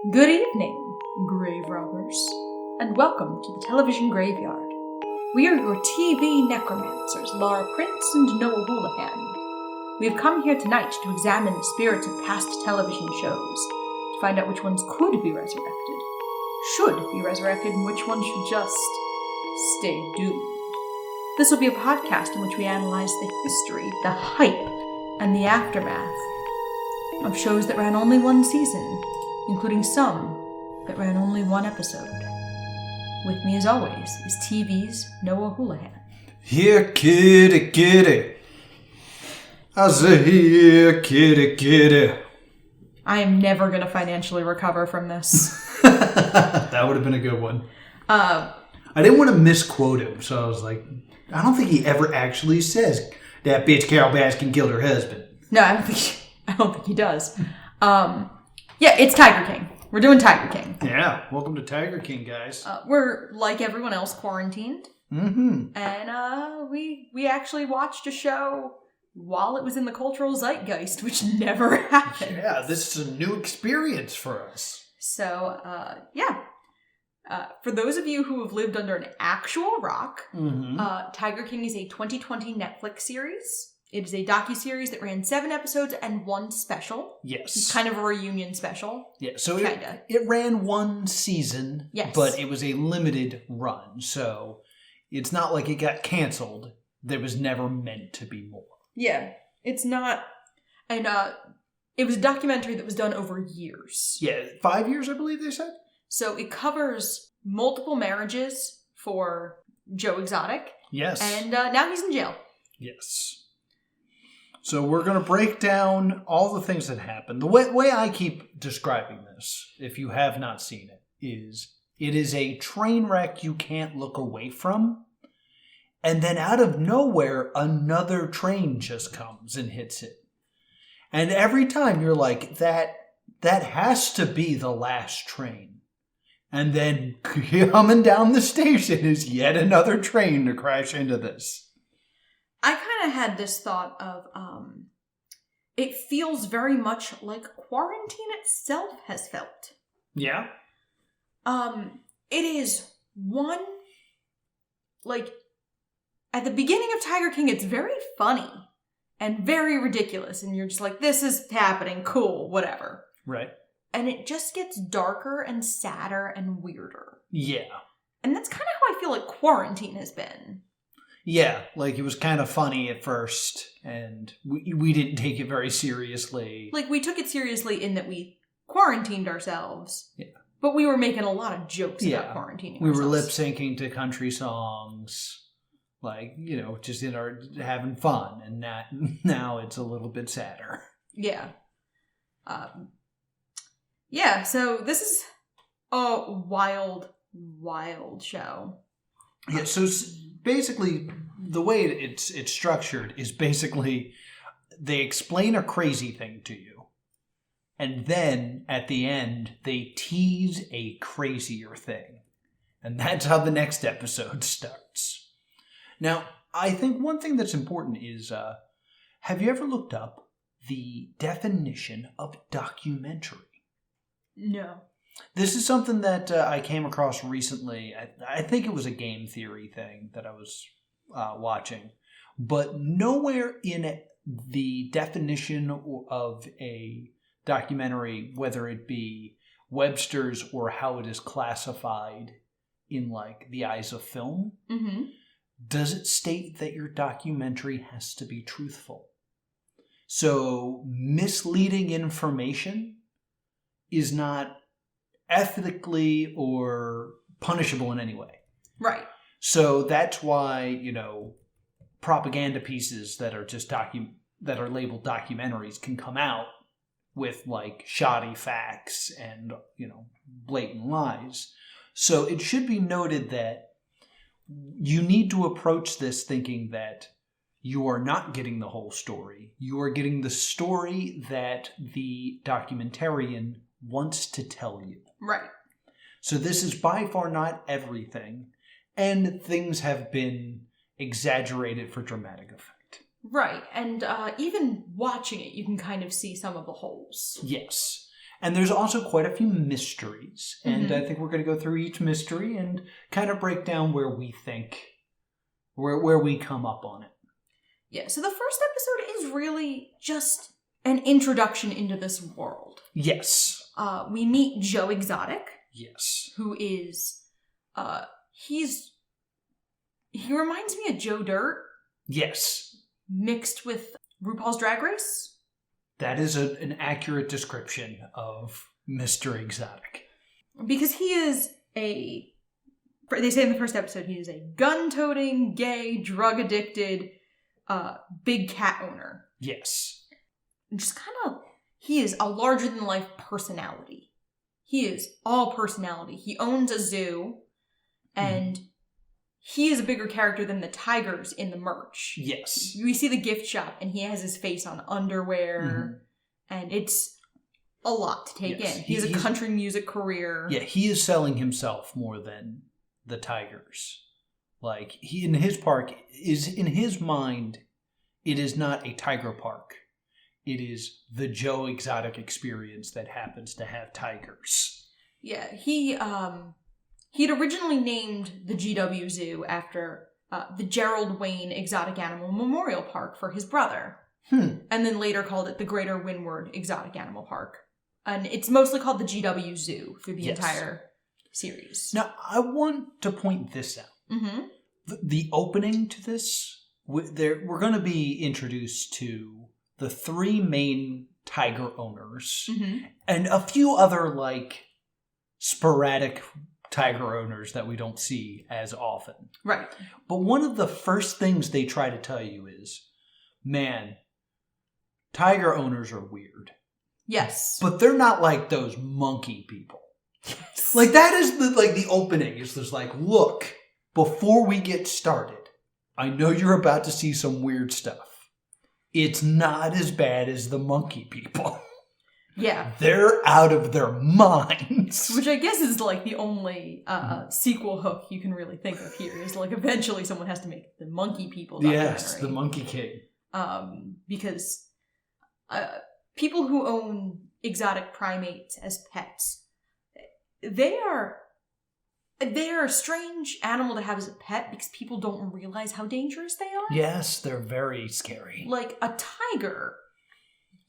Good evening, grave robbers, and welcome to the television graveyard. We are your TV necromancers, Laura Prince and Noah Houlihan. We have come here tonight to examine the spirits of past television shows, to find out which ones could be resurrected, should be resurrected, and which ones should just stay doomed. This will be a podcast in which we analyze the history, the hype, and the aftermath of shows that ran only one season, including some that ran only one episode. With me, as always, is TV's Noah Houlihan. Here, kitty, kitty. I say, here, kitty, kitty. I am never going to financially recover from this. That would have been a good one. I didn't want to misquote him, so I was like, I don't think he ever actually says, that bitch Carol Baskin killed her husband. No, I don't think he does. Yeah, it's Tiger King. We're doing Tiger King. Yeah, welcome to Tiger King, guys. We're, like everyone else, quarantined. Mm-hmm. And we actually watched a show while it was in the cultural zeitgeist, which never happened. Yeah, this is a new experience for us. So, for those of you who have lived under an actual rock, Tiger King is a 2020 Netflix series. It is a docuseries that ran 7 episodes and 1 special. Yes. It's kind of a reunion special. Yeah, so it ran 1 season, yes, but it was a limited run. So it's not like it got canceled. There was never meant to be more. Yeah, it's not. And it was a documentary that was done over years. Yeah, 5 years, I believe they said. So it covers multiple marriages for Joe Exotic. Yes. And now he's in jail. Yes. So we're going to break down all the things that happened. The way I keep describing this, if you have not seen it is a train wreck you can't look away from. And then out of nowhere, another train just comes and hits it. And every time you're like, that has to be the last train. And then coming down the station is yet another train to crash into this. I kind of had this thought of, it feels very much like quarantine itself has felt. Yeah? It is one, like, at the beginning of Tiger King, it's very funny and very ridiculous, and you're just like, this is happening, cool, whatever. Right. And it just gets darker and sadder and weirder. Yeah. And that's kind of how I feel like quarantine has been. Yeah, like it was kind of funny at first, and we didn't take it very seriously. Like, we took it seriously in that we quarantined ourselves. Yeah. But we were making a lot of jokes about quarantining we ourselves. were lip-syncing to country songs, like, just having fun, and now it's a little bit sadder. Yeah. Yeah, so this is a wild, wild show. Yeah, so basically, the way it's structured is basically they explain a crazy thing to you, and then at the end they tease a crazier thing, and that's how the next episode starts. Now, I think one thing that's important is, have you ever looked up the definition of documentary? No. This is something that I came across recently. I think it was a game theory thing that I was watching. But nowhere in the definition of a documentary, whether it be Webster's or how it is classified in, like, the eyes of film, does it state that your documentary has to be truthful. So misleading information is not ethically or punishable in any way. Right. So that's why, propaganda pieces that are just that are labeled documentaries can come out with, like, shoddy facts and, blatant lies. So it should be noted that you need to approach this thinking that you are not getting the whole story. You are getting the story that the documentarian wants to tell you. Right. So this is by far not everything, and things have been exaggerated for dramatic effect. Right, and even watching it, you can kind of see some of the holes. Yes. And there's also quite a few mysteries. And I think we're going to go through each mystery and kind of break down where we think, where we come up on it. Yeah, so the first episode is really just an introduction into this world. Yes. We meet Joe Exotic. Yes. Who is, he reminds me of Joe Dirt. Yes. Mixed with RuPaul's Drag Race. That is an accurate description of Mr. Exotic. Because he is they say in the first episode, he is a gun-toting, gay, drug-addicted, big cat owner. Yes. And just kind of, he is a larger-than-life personality. He is all personality. He owns a zoo, and he is a bigger character than the tigers in the merch. Yes. We see the gift shop, and he has his face on underwear, and it's a lot to take in. He has a country music career. Yeah, he is selling himself more than the tigers. Like, he in his park is, in his mind, it is not a tiger park. It is the Joe Exotic experience that happens to have tigers. Yeah, he'd originally named the GW Zoo after the Gerald Wayne Exotic Animal Memorial Park for his brother. And then later called it the Greater Windward Exotic Animal Park. And it's mostly called the GW Zoo through the entire series. Now, I want to point this out. The opening to this, we're going to be introduced to the three main tiger owners and a few other, like, sporadic tiger owners that we don't see as often. Right. But one of the first things they try to tell you is, man, tiger owners are weird. Yes. But they're not like those monkey people. Yes. Like, that is the opening. It's just like, look, before we get started, I know you're about to see some weird stuff. It's not as bad as the monkey people. Yeah. They're out of their minds. Which I guess is like the only sequel hook you can really think of here. Is like eventually someone has to make the monkey people documentary. Yes, the Monkey King. Because people who own exotic primates as pets, they are a strange animal to have as a pet because people don't realize how dangerous they are. Yes, they're very scary. Like a tiger.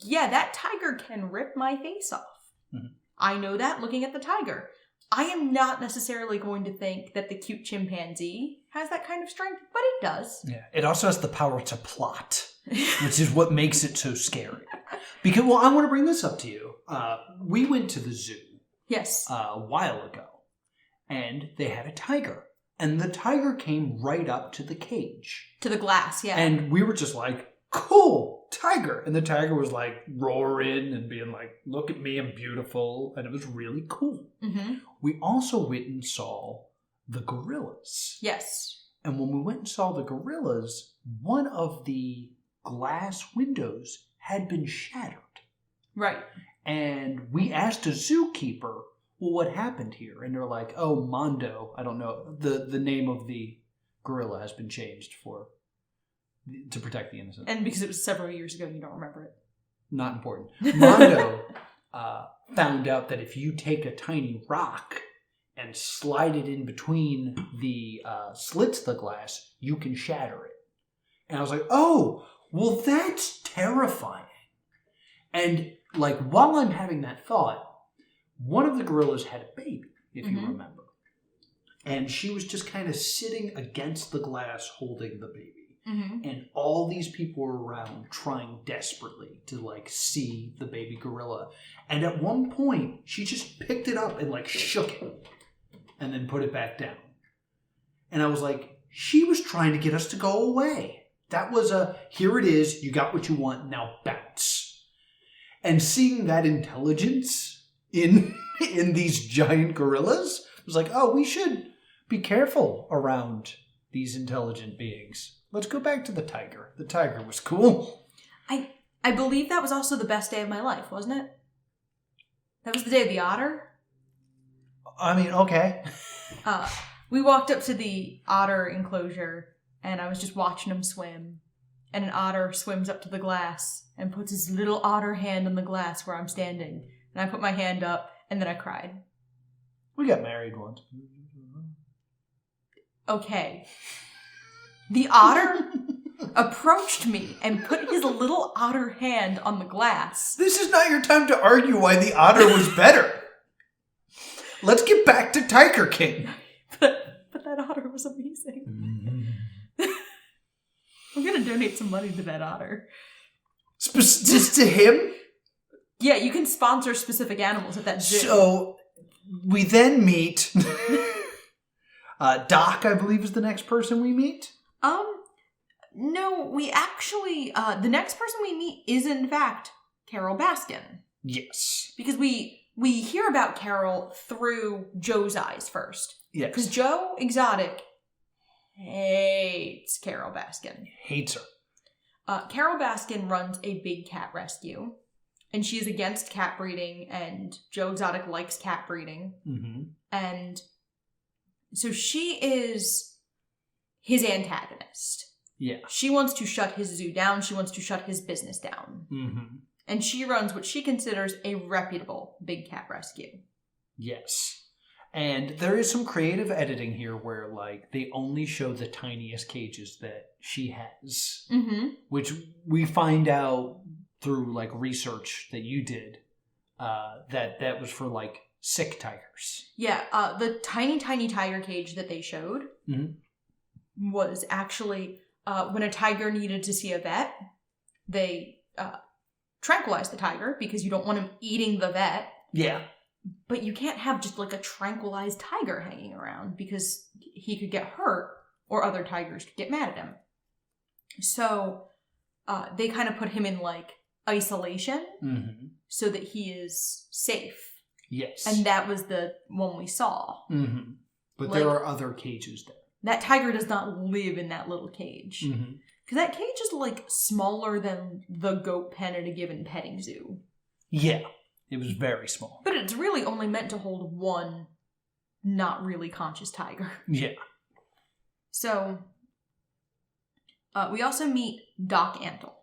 Yeah, that tiger can rip my face off. I know that looking at the tiger. I am not necessarily going to think that the cute chimpanzee has that kind of strength, but it does. Yeah, it also has the power to plot, which is what makes it so scary. Because, well, I want to bring this up to you. We went to the zoo. Yes. A while ago. And they had a tiger. And the tiger came right up to the cage. To the glass, yeah. And we were just like, cool, tiger. And the tiger was like roaring and being like, look at me, I'm beautiful. And it was really cool. We also went and saw the gorillas. Yes. And when we went and saw the gorillas, one of the glass windows had been shattered. Right. And we asked a zookeeper, well, what happened here? And they're like, oh, Mondo. I don't know. The name of the gorilla has been changed to protect the innocent. And because it was several years ago, you don't remember it. Not important. Mondo found out that if you take a tiny rock and slide it in between the slits of the glass, you can shatter it. And I was like, oh, well, that's terrifying. And like, while I'm having that thought, one of the gorillas had a baby, if you remember. And she was just kind of sitting against the glass holding the baby. And all these people were around trying desperately to like see the baby gorilla. And at one point, she just picked it up and like shook it and then put it back down. And I was like, she was trying to get us to go away. That was here it is, you got what you want, now bounce. And seeing that intelligence in these giant gorillas was like, oh, we should be careful around these intelligent beings. Let's go back to the tiger. The tiger was cool. I believe that was also the best day of my life, wasn't it? That was the day of the otter. I mean, okay. We walked up to the otter enclosure, and I was just watching him swim. And an otter swims up to the glass and puts his little otter hand on the glass where I'm standing And I put my hand up, and then I cried. We got married once. Okay. The otter approached me and put his little otter hand on the glass. This is not your time to argue why the otter was better. Let's get back to Tiger King. But that otter was amazing. I'm going to donate some money to that otter. Just to him? Yeah, you can sponsor specific animals at that zoo. So, we then meet... Doc, I believe, is the next person we meet? No, we actually... the next person we meet is, in fact, Carol Baskin. Yes. Because we hear about Carol through Joe's eyes first. Yes. Because Joe Exotic hates Carol Baskin. Hates her. Carol Baskin runs a big cat rescue, and she is against cat breeding, and Joe Exotic likes cat breeding. Mm-hmm. And so she is his antagonist. Yeah. She wants to shut his zoo down. She wants to shut his business down. Mm-hmm. And she runs what she considers a reputable big cat rescue. Yes. And there is some creative editing here where, like, they only show the tiniest cages that she has. Mm-hmm. Which we find out through, like, research that you did, that was for, like, sick tigers. Yeah, the tiny tiger cage that they showed was actually, when a tiger needed to see a vet, they tranquilized the tiger because you don't want him eating the vet. Yeah. But you can't have just like a tranquilized tiger hanging around because he could get hurt or other tigers could get mad at him. So they kind of put him in like isolation so that he is safe. Yes. And that was the one we saw. Mm-hmm. But like, there are other cages there. That tiger does not live in that little cage. Mm-hmm. Because that cage is like smaller than the goat pen at a given petting zoo. Yeah. It was very small. But it's really only meant to hold one not really conscious tiger. Yeah. So, we also meet Doc Antle.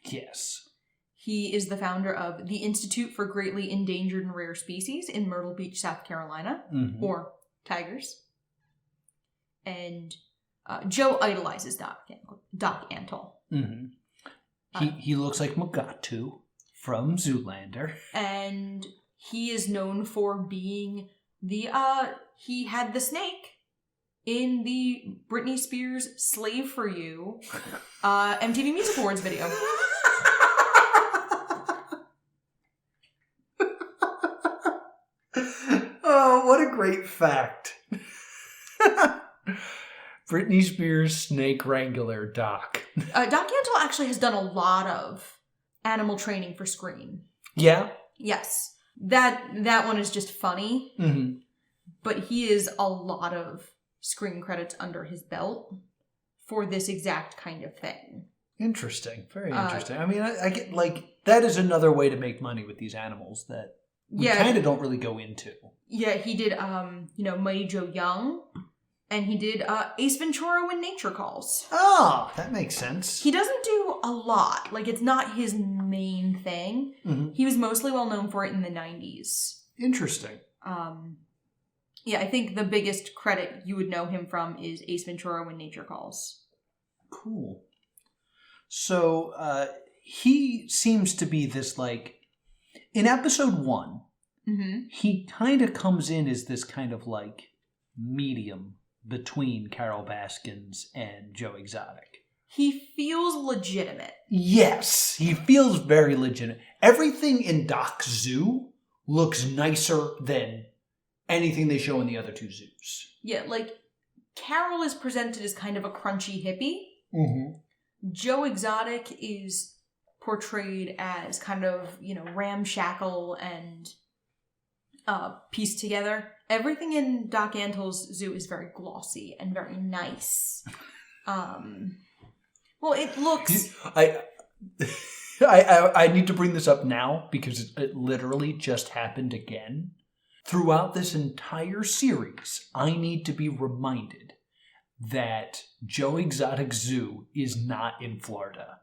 Yes. He is the founder of the Institute for Greatly Endangered and Rare Species in Myrtle Beach, South Carolina, or tigers. And Joe idolizes Doc Antle. Mm-hmm. He looks like Mugatu from Zoolander. And he is known for being he had the snake in the Britney Spears Slave for You MTV Music Awards video. Oh, what a great fact. Britney Spears Snake Wrangler Doc. Doc Antle actually has done a lot of animal training for screen. Yeah? Yes. That one is just funny. Mm-hmm. But he is a lot of screen credits under his belt for this exact kind of thing. Interesting. Very interesting. I mean, I get, like, that is another way to make money with these animals that we kind of don't really go into. Yeah, he did, Mighty Joe Young, and he did Ace Ventura: When Nature Calls. Oh, that makes sense. He doesn't do a lot. Like, it's not his main thing. Mm-hmm. He was mostly well known for it in the 90s. Interesting. Yeah, I think the biggest credit you would know him from is Ace Ventura: When Nature Calls. Cool. So, he seems to be this, like, in episode 1, he kind of comes in as this kind of, like, medium between Carol Baskins and Joe Exotic. He feels legitimate. Yes, he feels very legitimate. Everything in Doc's zoo looks nicer than anything they show in the other two zoos. Yeah, like, Carol is presented as kind of a crunchy hippie. Mm-hmm. Joe Exotic is portrayed as kind of, ramshackle and pieced together. Everything in Doc Antle's zoo is very glossy and very nice. Well, it looks... I need to bring this up now because it literally just happened again. Throughout this entire series, I need to be reminded that Joe Exotic Zoo is not in Florida.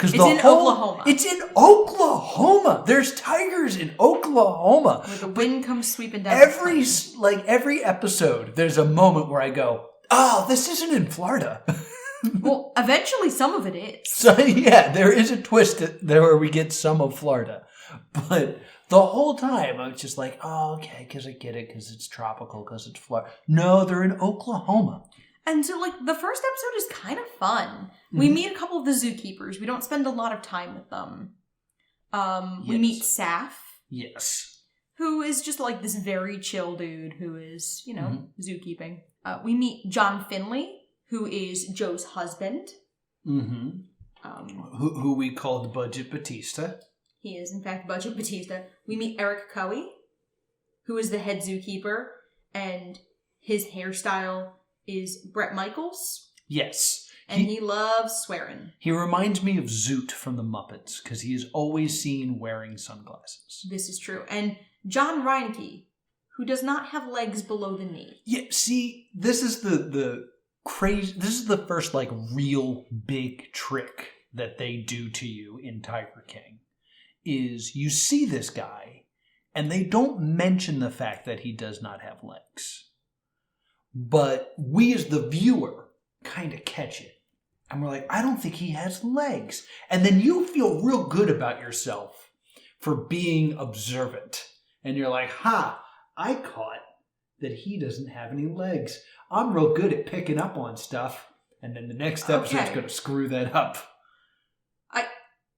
It's in Oklahoma. It's in Oklahoma. There's tigers in Oklahoma. Where the wind comes sweeping down. Every episode, there's a moment where I go, "Oh, this isn't in Florida." Well, eventually some of it is. So yeah, there is a twist there where we get some of Florida, but the whole time I was just like, "Oh, okay, because I get it, because it's tropical, because it's Florida." No, they're in Oklahoma. And so, the first episode is kind of fun. Mm-hmm. We meet a couple of the zookeepers. We don't spend a lot of time with them. We meet Saf. Yes. Who is just, this very chill dude who is, zookeeping. We meet John Finley, who is Joe's husband. Mm-hmm. Who we called Budget Batista. He is, in fact, Budget Batista. We meet Eric Coey, who is the head zookeeper, and his hairstyle is Bret Michaels. Yes. And he loves swearing. He reminds me of Zoot from the Muppets, because he is always seen wearing sunglasses. This is true. And John Reinke, who does not have legs below the knee. Yeah, see, this is the crazy... This is the first, real big trick that they do to you in Tiger King. Is you see this guy, and they don't mention the fact that he does not have legs. But we as the viewer kind of catch it. And we're like, I don't think he has legs. And then you feel real good about yourself for being observant. And you're like, I caught that he doesn't have any legs. I'm real good at picking up on stuff. And then the next episode's going to screw that up.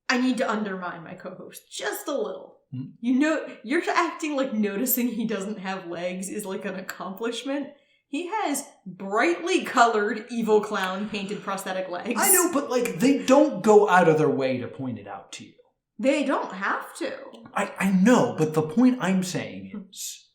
I need to undermine my co-host just a little. You're acting like noticing he doesn't have legs is an accomplishment. He has brightly colored evil clown painted prosthetic legs. I know, but they don't go out of their way to point it out to you. They don't have to. I know, but the point I'm saying is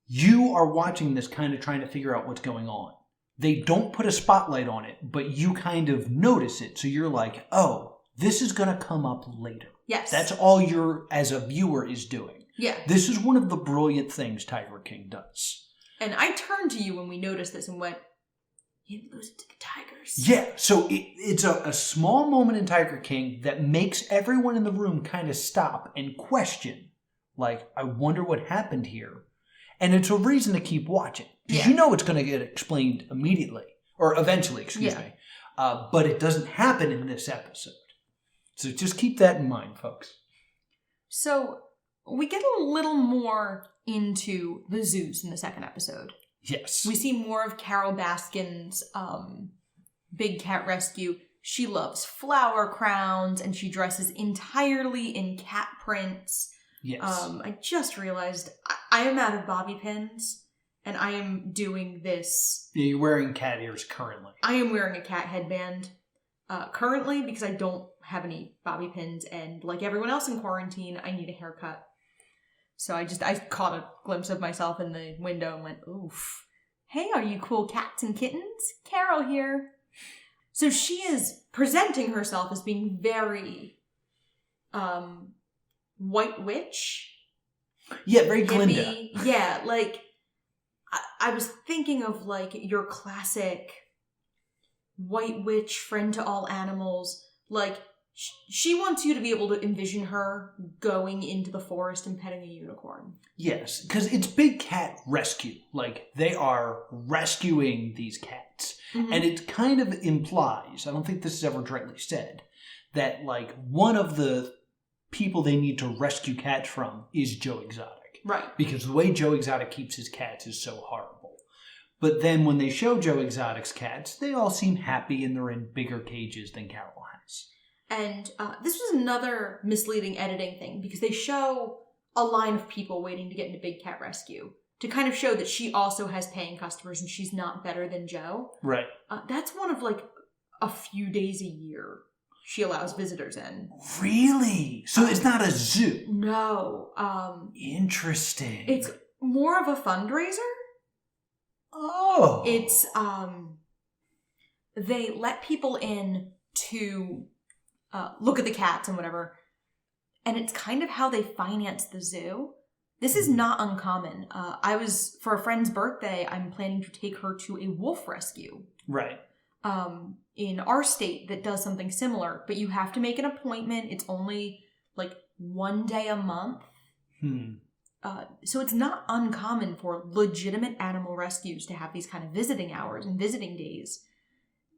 you are watching this kind of trying to figure out what's going on. They don't put a spotlight on it, but you kind of notice it. So you're like, oh, this is going to come up later. Yes. That's all you're, as a viewer, is doing. Yeah. This is one of the brilliant things Tiger King does. And I turned to you when we noticed this and went, you didn't lose it to the Tigers. Yeah, so it's a small moment in Tiger King that makes everyone in the room kind of stop and question. I wonder what happened here. And it's a reason to keep watching. Because you know it's going to get explained immediately. Or eventually, excuse me. But it doesn't happen in this episode. So just keep that in mind, folks. So we get a little more into the zoos in the second episode. Yes. We see more of Carol Baskin's Big Cat Rescue. She loves flower crowns, and she dresses entirely in cat prints. Yes. I just realized I am out of bobby pins, and I am doing this. Yeah, you're wearing cat ears currently. I am wearing a cat headband currently because I don't have any bobby pins, and like everyone else in quarantine, I need a haircut. So I caught a glimpse of myself in the window and went, oof. Hey, are you cool cats and kittens? Carol here. So she is presenting herself as being very white witch. Yeah, very hippie. Glinda. Yeah, I was thinking of your classic white witch, friend to all animals. She wants you to be able to envision her going into the forest and petting a unicorn. Yes, because it's Big Cat Rescue. They are rescuing these cats. Mm-hmm. And it kind of implies, I don't think this is ever directly said, that one of the people they need to rescue cats from is Joe Exotic. Right. Because the way Joe Exotic keeps his cats is so horrible. But then when they show Joe Exotic's cats, they all seem happy and they're in bigger cages than Carol has. And this was another misleading editing thing because they show a line of people waiting to get into Big Cat Rescue to kind of show that she also has paying customers and she's not better than Joe. Right. That's one of a few days a year she allows visitors in. Really? So it's not a zoo? No. Interesting. It's more of a fundraiser. Oh. It's, they let people in to look at the cats and whatever. And it's kind of how they finance the zoo. This is not uncommon. For a friend's birthday, I'm planning to take her to a wolf rescue. Right. in our state that does something similar, but you have to make an appointment. It's only like 1 day a month. So it's not uncommon for legitimate animal rescues to have these kind of visiting hours and visiting days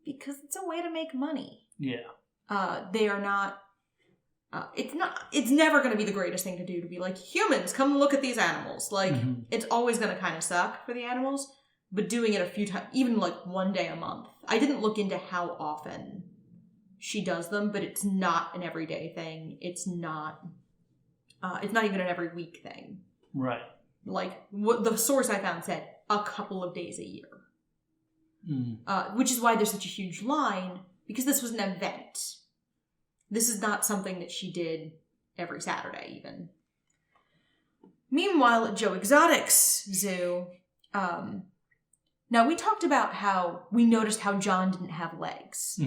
because it's a way to make money. Yeah. They are not... it's never going to be the greatest thing to do to be like, humans, come look at these animals. Like, it's always going to kind of suck for the animals, but doing it a few times, even like 1 day a month. I didn't look into how often she does them, but it's not an everyday thing. It's not even an every week thing. Right. Like, what the source I found said a couple of days a year. Which is why there's such a huge line, because this was an event. This is not something that she did every Saturday, even. Meanwhile, at Joe Exotic's zoo, now we talked about how we noticed how John didn't have legs.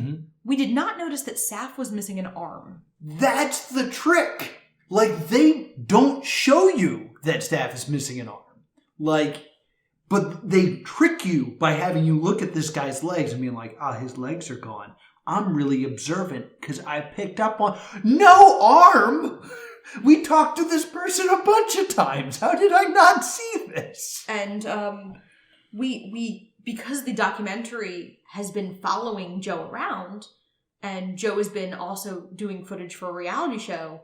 We did not notice that Saf was missing an arm. That's the trick! Like, they don't show you that Saf is missing an arm. Like, but they trick you by having you look at this guy's legs and being like, his legs are gone. I'm really observant because I picked up on no arm. We talked to this person a bunch of times. How did I not see this? And we because the documentary has been following Joe around, and Joe has been also doing footage for a reality show,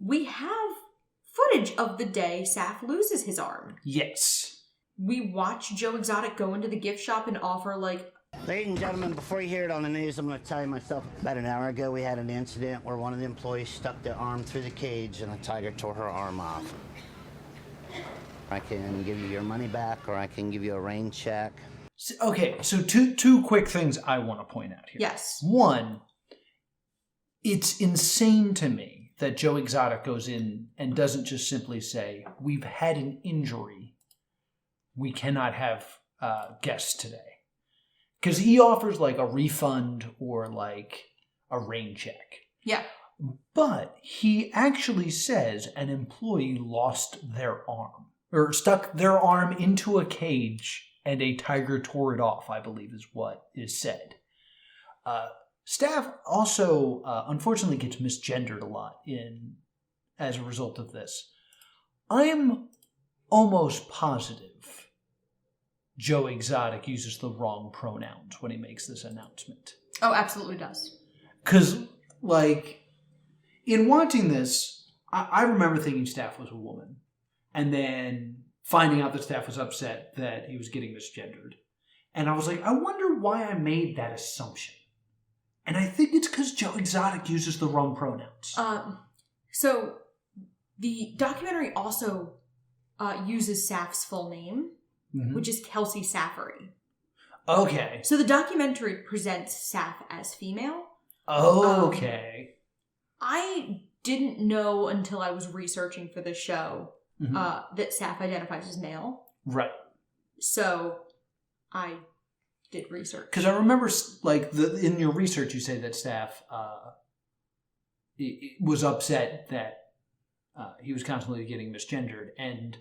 we have footage of the day Saf loses his arm. Yes. We watch Joe Exotic go into the gift shop and offer, like... Ladies and gentlemen, before you hear it on the news, I'm going to tell you myself. About an hour ago, we had an incident where one of the employees stuck their arm through the cage and a tiger tore her arm off. I can give you your money back, or I can give you a rain check. Okay, so two quick things I want to point out here. Yes. One, it's insane to me that Joe Exotic goes in and doesn't just simply say, we've had an injury. We cannot have guests today. Because he offers like a refund or like a rain check. Yeah. But he actually says an employee lost their arm. Or stuck their arm into a cage and a tiger tore it off, I believe is what is said. Staff also, unfortunately, gets misgendered a lot as a result of this. I am almost positive Joe Exotic uses the wrong pronouns when he makes this announcement. Oh, absolutely does. Because, like, in watching this, I remember thinking Staff was a woman. And then finding out that Staff was upset that he was getting misgendered. And I was like, I wonder why I made that assumption. And I think it's because Joe Exotic uses the wrong pronouns. So the documentary also uses Saf's full name, which is Kelsey Saffery. Okay. So the documentary presents Saf as female. Okay. I didn't know until I was researching for this show that Saf identifies as male. Right. So I did research. Because I remember, like, in your research, you say that Staff was upset that he was constantly getting misgendered. And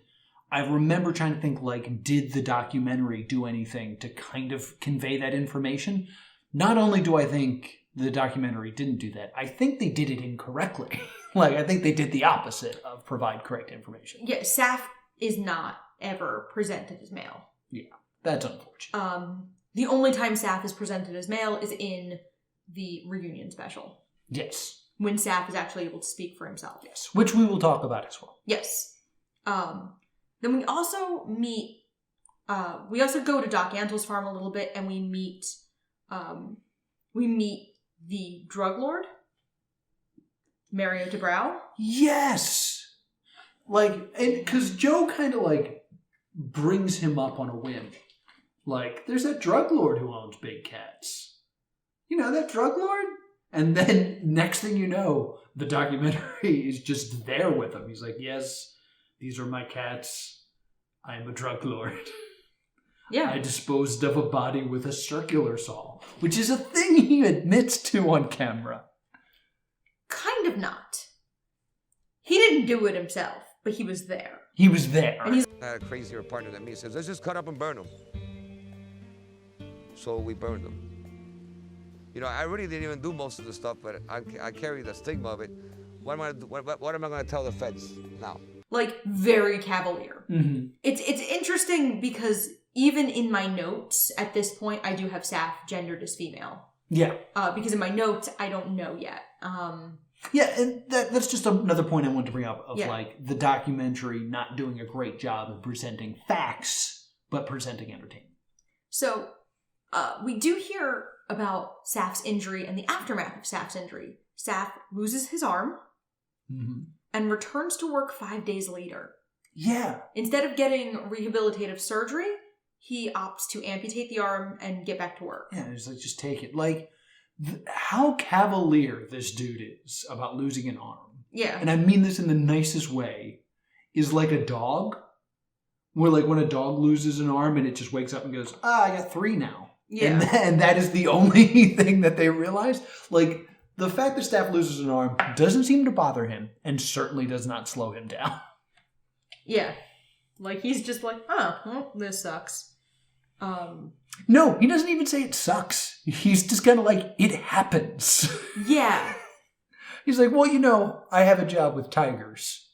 I remember trying to think, like, did the documentary do anything to kind of convey that information? Not only do I think the documentary didn't do that, I think they did it incorrectly. Like, I think they did the opposite of provide correct information. Yeah, Saf is not ever presented as male. Yeah, that's unfortunate. The only time Saf is presented as male is in the reunion special. Yes. When Saf is actually able to speak for himself. Yes, which we will talk about as well. Yes. Then we also meet, we also go to Doc Ansel's farm a little bit, and we meet the drug lord, Mario DeBrow. Yes! Like, because Joe kind of, like, brings him up on a whim. Like, there's that drug lord who owns big cats. You know, that drug lord? And then, next thing you know, the documentary is just there with him. He's like, yes, these are my cats. I'm a drug lord. Yeah. I disposed of a body with a circular saw, which is a thing he admits to on camera. Kind of not. He didn't do it himself, but he was there. He was there. And he's I had a crazier partner than me. Says, let's just cut up and burn them. So we burned them. You know, I really didn't even do most of the stuff, but I carry the stigma of it. What am I going to tell the feds now? Like, very cavalier. Mm-hmm. It's interesting because even in my notes at this point, I do have Saf gendered as female. Yeah. Because in my notes, I don't know yet. Yeah, and that's just another point I wanted to bring up of like the documentary not doing a great job of presenting facts, but presenting entertainment. So, we do hear about Saf's injury and the aftermath of Saf's injury. Saf loses his arm and returns to work 5 days later. Yeah. Instead of getting rehabilitative surgery, he opts to amputate the arm and get back to work. Yeah, it's like, just take it. Like, how cavalier this dude is about losing an arm. Yeah. And I mean this in the nicest way, is like a dog. Where like when a dog loses an arm and it just wakes up and goes, I got 3 now. Yeah. And that is the only thing that they realize. Like, the fact that Staff loses an arm doesn't seem to bother him and certainly does not slow him down. Yeah. Like, he's just like, well, this sucks. No, he doesn't even say it sucks. He's just kind of like, it happens. Yeah. He's like, well, you know, I have a job with tigers.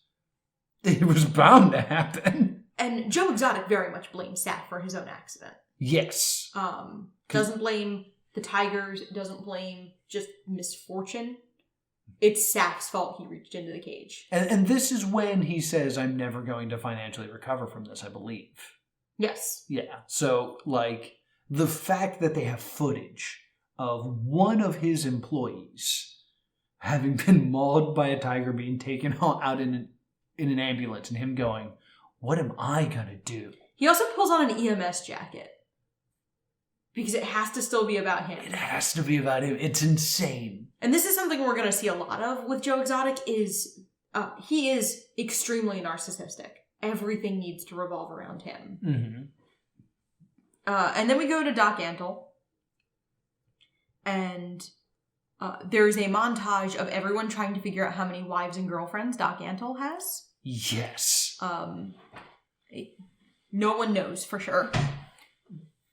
It was bound to happen. And Joe Exotic very much blames Saf for his own accident. Yes. Doesn't blame the tigers, doesn't blame just misfortune. It's Saf's fault he reached into the cage. And this is when he says, I'm never going to financially recover from this, I believe. Yes. Yeah. So, like, the fact that they have footage of one of his employees having been mauled by a tiger being taken out in an ambulance and him going, what am I going to do? He also pulls on an EMS jacket. Because it has to still be about him. It has to be about him. It's insane. And this is something we're going to see a lot of with Joe Exotic is he is extremely narcissistic. Everything needs to revolve around him. Mm-hmm. And then we go to Doc Antle. And there's a montage of everyone trying to figure out how many wives and girlfriends Doc Antle has. Yes. No one knows for sure.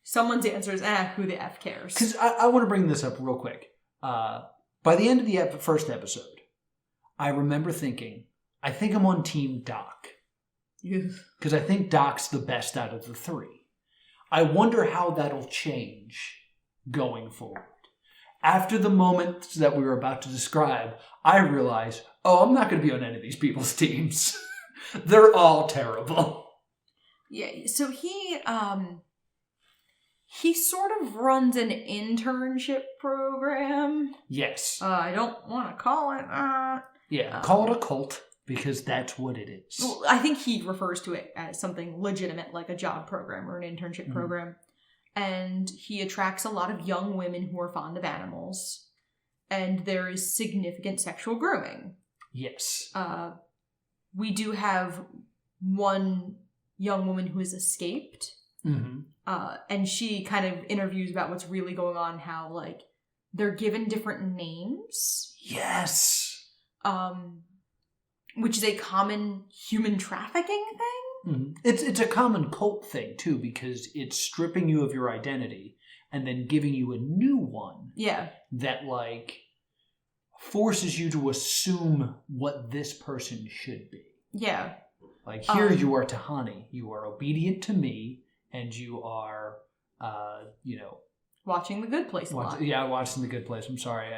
Someone's answer is, who the F cares? Because I want to bring this up real quick. By the end of the first episode, I remember thinking, I think I'm on Team Doc. Because I think Doc's the best out of the 3. I wonder how that'll change going forward. After the moment that we were about to describe, I realized, I'm not going to be on any of these people's teams. They're all terrible. Yeah, so he sort of runs an internship program. Yes. I don't want to call it that. Yeah, call it a cult, because that's what it is. Well, I think he refers to it as something legitimate, like a job program or an internship program. And he attracts a lot of young women who are fond of animals. And there is significant sexual grooming. Yes. We do have one young woman who has escaped. Mm-hmm. And she kind of interviews about what's really going on, how, like, they're given different names. Yes. Which is a common human trafficking thing. Mm-hmm. It's a common cult thing, too, because it's stripping you of your identity and then giving you a new one. Yeah. That, like, forces you to assume what this person should be. Yeah. Like, here you are Tahani. You are obedient to me, and you are, watching The Good Place a lot. Yeah, watching The Good Place. I'm sorry.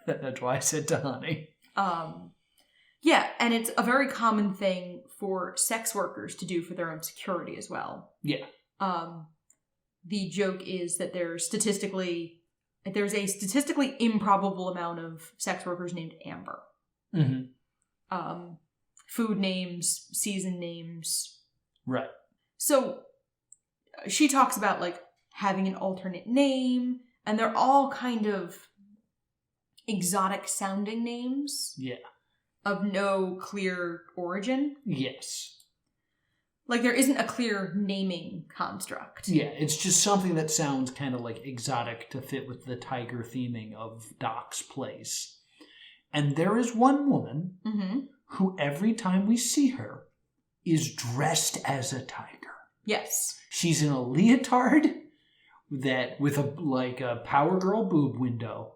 That's why I said Tahani. Yeah, and it's a very common thing for sex workers to do for their own security as well. Yeah. The joke is that there's a statistically improbable amount of sex workers named Amber. Mm-hmm. Food names, season names. Right. So she talks about, like, having an alternate name, and they're all kind of exotic sounding names. Yeah. Of no clear origin. Yes. Like, there isn't a clear naming construct. Yeah, it's just something that sounds kind of like exotic to fit with the tiger theming of Doc's place. And there is one woman who, every time we see her, is dressed as a tiger. Yes. She's in a leotard that with a Power Girl boob window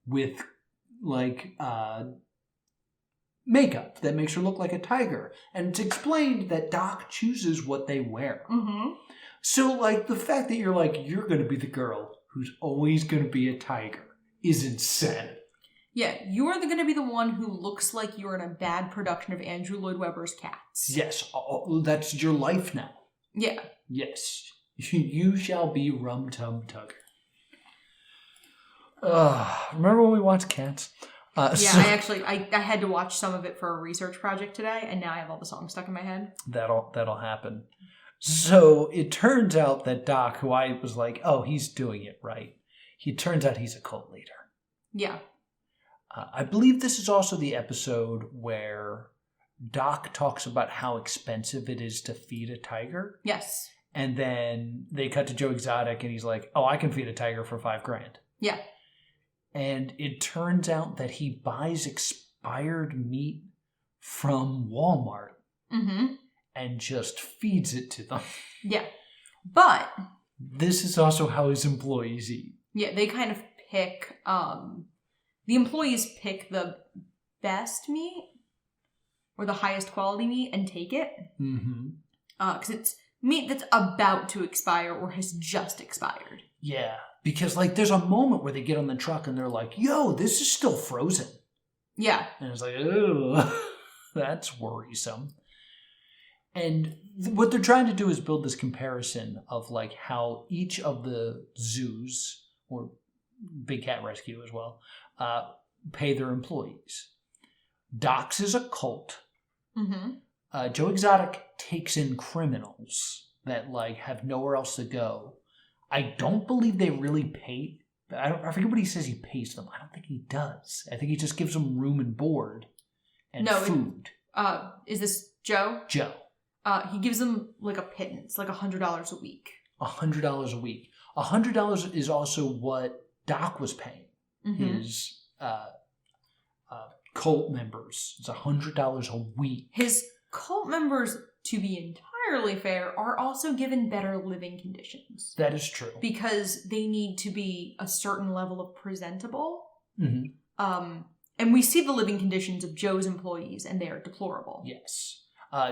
with makeup that makes her look like a tiger. And it's explained that Doc chooses what they wear. Mm-hmm. So, the fact that you're going to be the girl who's always going to be a tiger is insanity. Yeah, you are going to be the one who looks like you're in a bad production of Andrew Lloyd Webber's Cats. Yes, that's your life now. Yeah. Yes. You shall be Rum Tum Tugger. Remember when we watched Cats? I had to watch some of it for a research project today, and now I have all the songs stuck in my head. That'll happen. So it turns out that Doc, who I was like, oh, he's doing it right. It turns out he's a cult leader. Yeah. I believe this is also the episode where Doc talks about how expensive it is to feed a tiger. Yes. And then they cut to Joe Exotic, and he's like, oh, I can feed a tiger for $5,000. Yeah. And it turns out that he buys expired meat from Walmart and just feeds it to them. Yeah. But this is also how his employees eat. Yeah, they kind of pick, the employees pick the best meat or the highest quality meat and take it. Mm-hmm. Because it's meat that's about to expire or has just expired. Yeah. Because, there's a moment where they get on the truck and they're like, yo, this is still frozen. Yeah. And it's like, oh, that's worrisome. And what they're trying to do is build this comparison of, how each of the zoos, or Big Cat Rescue as well, pay their employees. Doc's is a cult. Mm-hmm. Joe Exotic takes in criminals that, have nowhere else to go. I don't believe they really pay. I forget what he says he pays them. I don't think he does. I think he just gives them room and board and food. Is this Joe? Joe. He gives them a pittance, $100 a week. $100 a week. $100 is also what Doc was paying his cult members. It's $100 a week. His cult members, to be entirely fair, are also given better living conditions. That is true. Because they need to be a certain level of presentable. Mm-hmm. And we see the living conditions of Joe's employees, and they are deplorable. Yes.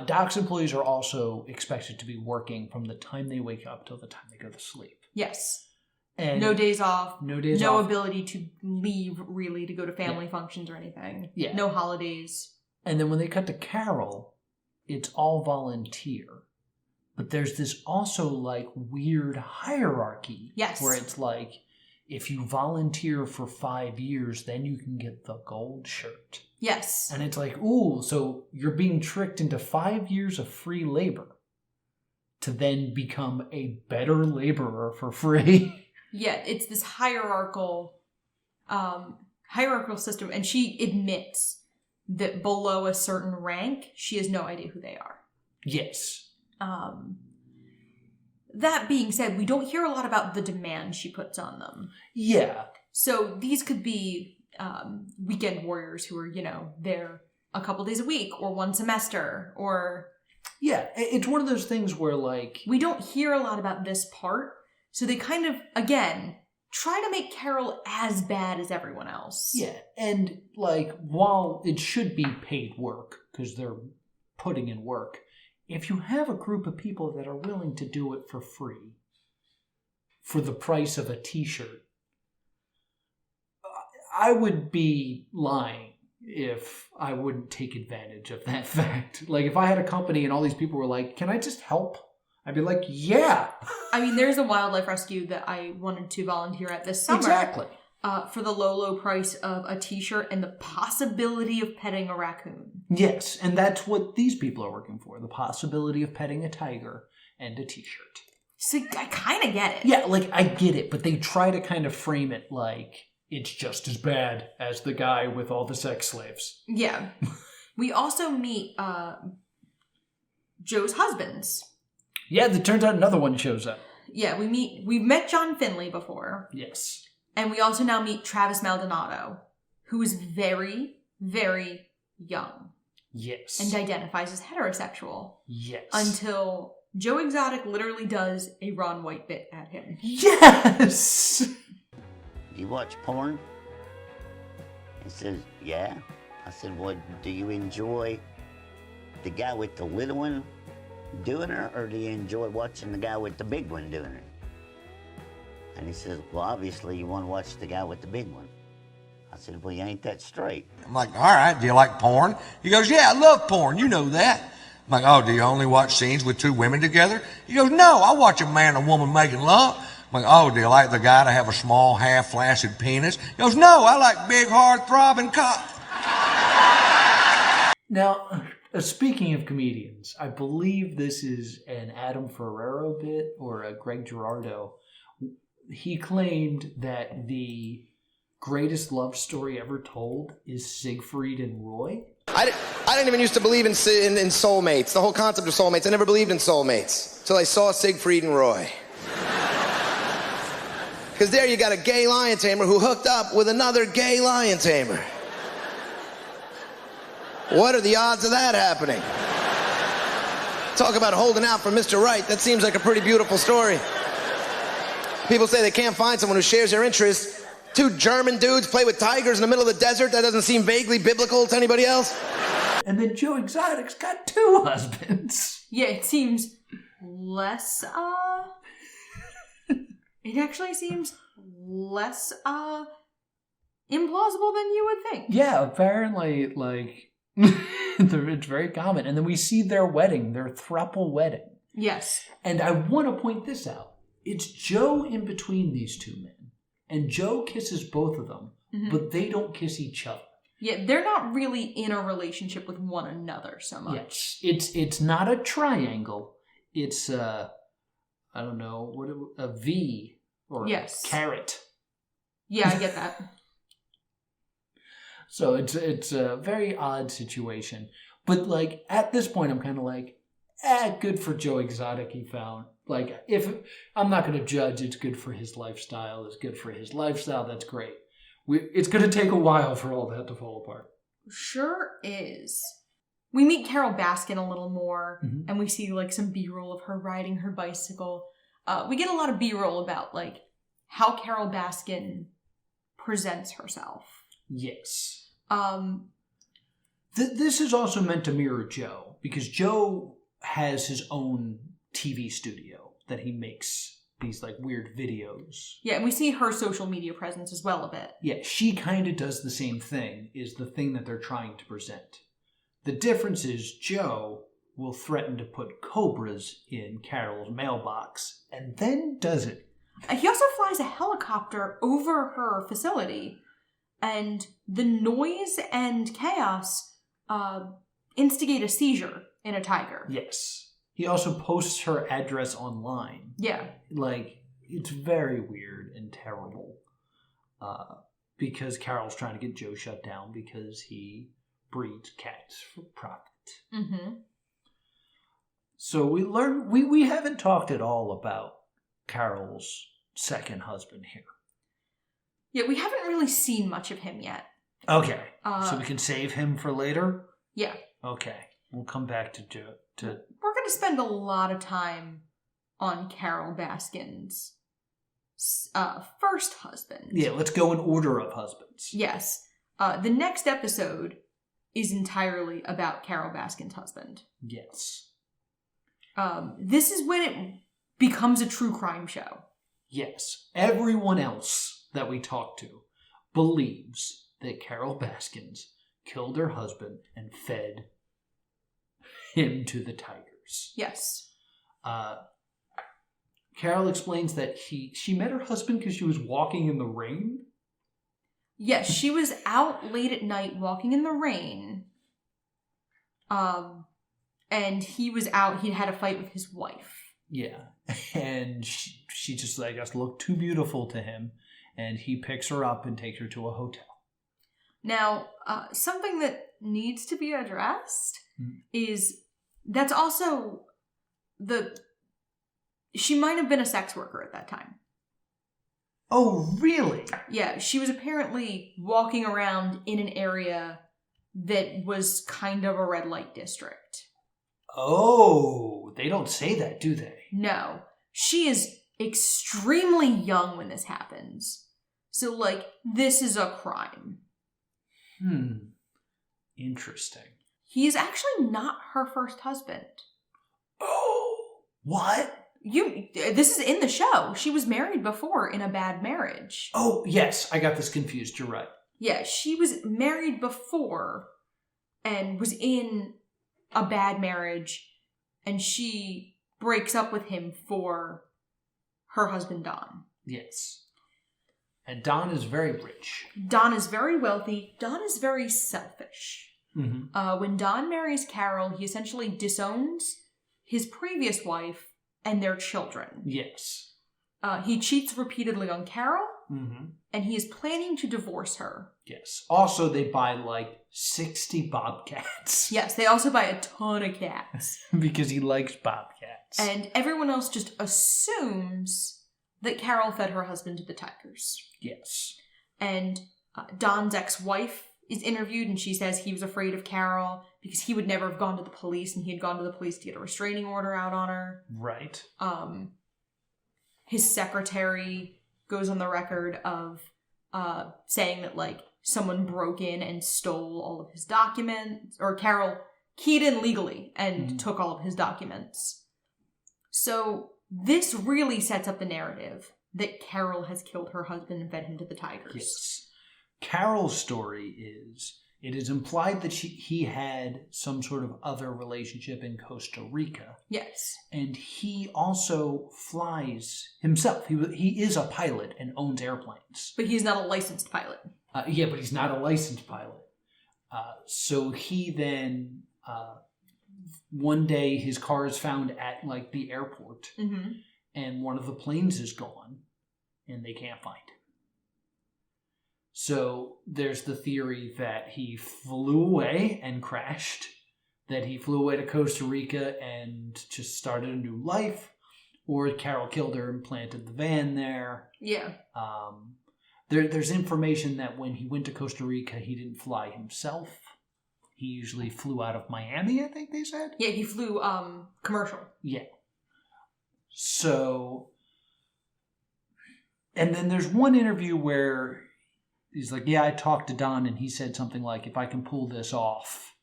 Doc's employees are also expected to be working from the time they wake up till the time they go to sleep. Yes. And no days off. No ability to leave, really, to go to family functions or anything. Yeah. No holidays. And then when they cut to Carol, it's all volunteer. But there's this also, weird hierarchy. Yes. Where it's if you volunteer for 5 years, then you can get the gold shirt. Yes. And it's ooh, so you're being tricked into 5 years of free labor to then become a better laborer for free. Yeah, it's this hierarchical system, and she admits that below a certain rank, she has no idea who they are. Yes. That being said, we don't hear a lot about the demand she puts on them. Yeah. So these could be weekend warriors who are, there a couple days a week or one semester or... Yeah, it's one of those things where, we don't hear a lot about this part, so they kind of, again, try to make Carol as bad as everyone else. Yeah, and, while it should be paid work, because they're putting in work, if you have a group of people that are willing to do it for free, for the price of a t-shirt, I would be lying if I wouldn't take advantage of that fact. If I had a company and all these people were like, can I just help? I'd be like, yeah. I mean, there's a wildlife rescue that I wanted to volunteer at this summer. Exactly. For the low price of a t-shirt and the possibility of petting a raccoon. Yes, and that's what these people are working for. The possibility of petting a tiger and a t-shirt. So I kind of get it. Yeah, I get it, but they try to kind of frame it it's just as bad as the guy with all the sex slaves. Yeah. We also meet Joe's husbands. Yeah, it turns out another one shows up. Yeah, we've met John Finley before. Yes. And we also now meet Travis Maldonado, who is very, very young. Yes. And identifies as heterosexual. Yes. Until Joe Exotic literally does a Ron White bit at him. Yes! Do you watch porn? He says, yeah. I said, well, do you enjoy the guy with the little one doing her, or do you enjoy watching the guy with the big one doing her? And he says, well, obviously you want to watch the guy with the big one. I said, well, you ain't that straight. I'm like, all right, do you like porn? He goes, yeah, I love porn, you know that. I'm like, oh, do you only watch scenes with two women together? He goes, no, I watch a man and a woman making love. I'm like, oh, do you like the guy to have a small, half-flaccid penis? He goes, no, I like big, hard, throbbing cock. Now, speaking of comedians, I believe this is an Adam Ferrero bit or a Greg Girardo. He claimed that the greatest love story ever told is Siegfried and Roy. I didn't even used to believe in soulmates, the whole concept of soulmates. I never believed in soulmates until I saw Siegfried and Roy. Because there you got a gay lion tamer who hooked up with another gay lion tamer. What are the odds of that happening? Talk about holding out for Mr. Right. That seems like a pretty beautiful story. People say they can't find someone who shares their interests. Two German dudes play with tigers in the middle of the desert. That doesn't seem vaguely biblical to anybody else. And then Joe Exotic's got two husbands. Yeah, it seems less, it actually seems less, implausible than you would think. Yeah, apparently, like, it's very common. And then we see their wedding, their throuple wedding. Yes. And I want to point this out. It's Joe in between these two men. And Joe kisses both of them, but they don't kiss each other. Yeah, they're not really in a relationship with one another so much. Yes, it's not a triangle. It's I don't know, a V or a carrot. Yeah, I get that. So it's a very odd situation. But like at this point, I'm kind of like, good for Joe Exotic. He found. Like, if I'm not going to judge, it's good for his lifestyle. It's good for his lifestyle. That's great. It's going to take a while for all that to fall apart. Sure is. We meet Carol Baskin a little more, and we see like some B-roll of her riding her bicycle. We get a lot of B-roll about like how Carol Baskin presents herself. Yes. This is also meant to mirror Joe, because Joe has his own TV studio that he makes these like weird videos. Yeah, and we see her social media presence as well a bit. Yeah, she kind of does the same thing, is the thing that they're trying to present. The difference is Joe will threaten to put cobras in Carol's mailbox, and then does it. He also flies a helicopter over her facility, and the noise and chaos instigate a seizure in a tiger. Yes. He also posts her address online. Yeah. Like, it's very weird and terrible. Because Carol's trying to get Joe shut down because he breeds cats for profit. Mm-hmm. So we haven't talked at all about Carol's second husband here. Yeah, we haven't really seen much of him yet. Okay. So we can save him for later? Yeah. Okay. We'll come back to Joe. We're going to spend a lot of time on Carol Baskin's first husband. Yeah, let's go in order of husbands. Yes. The next episode is entirely about Carol Baskin's husband. Yes. This is when it becomes a true crime show. Yes. Everyone else that we talk to believes that Carol Baskins killed her husband and fed him to the tigers. Yes. Carol explains that she met her husband because she was walking in the rain. Yes, she was out late at night walking in the rain. And he was out, he had a fight with his wife. Yeah. And she just, I guess, looked too beautiful to him. And he picks her up and takes her to a hotel. Now, something that needs to be addressed is that's also she might have been a sex worker at that time. Oh, really? Yeah, she was apparently walking around in an area that was kind of a red light district. Oh, they don't say that, do they? No. She is extremely young when this happens. So, like, this is a crime. Interesting. He is actually not her first husband. Oh, what? This is in the show. She was married before in a bad marriage. Oh, yes, I got this confused. You're right. Yeah, she was married before and was in a bad marriage, and she breaks up with him for her husband, Don. Yes. And Don is very rich. Don is very wealthy. Don is very selfish. Mm-hmm. When Don marries Carol, he essentially disowns his previous wife and their children. Yes. He cheats repeatedly on Carol, Mm-hmm. and he is planning to divorce her. Yes. Also, they buy like 60 bobcats. Yes, they also buy a ton of cats. Because he likes bobcats. And everyone else just assumes that Carol fed her husband to the tigers. Yes. And Don's ex-wife is interviewed, and she says he was afraid of Carol because he would never have gone to the police, and he had gone to the police to get a restraining order out on her. Right. His secretary goes on the record of saying that, like, someone broke in and stole all of his documents, or Carol keyed in legally and took all of his documents. So this really sets up the narrative that Carol has killed her husband and fed him to the tigers. Yes. Carol's story is, it is implied that he had some sort of other relationship in Costa Rica. Yes. And he also flies himself. He is a pilot and owns airplanes. But he's not a licensed pilot. Yeah, but he's not a licensed pilot. So he then, one day his car is found at like the airport, and one of the planes is gone, and they can't find him. So there's the theory that he flew away and crashed, that he flew away to Costa Rica and just started a new life, or Carol killed her and planted the van there. Yeah. There's information that when he went to Costa Rica, he didn't fly himself. He usually flew out of Miami, I think they said. Yeah, he flew commercial. Yeah. So, and then there's one interview where he's like, yeah, I talked to Don, and he said something like, if I can pull this off,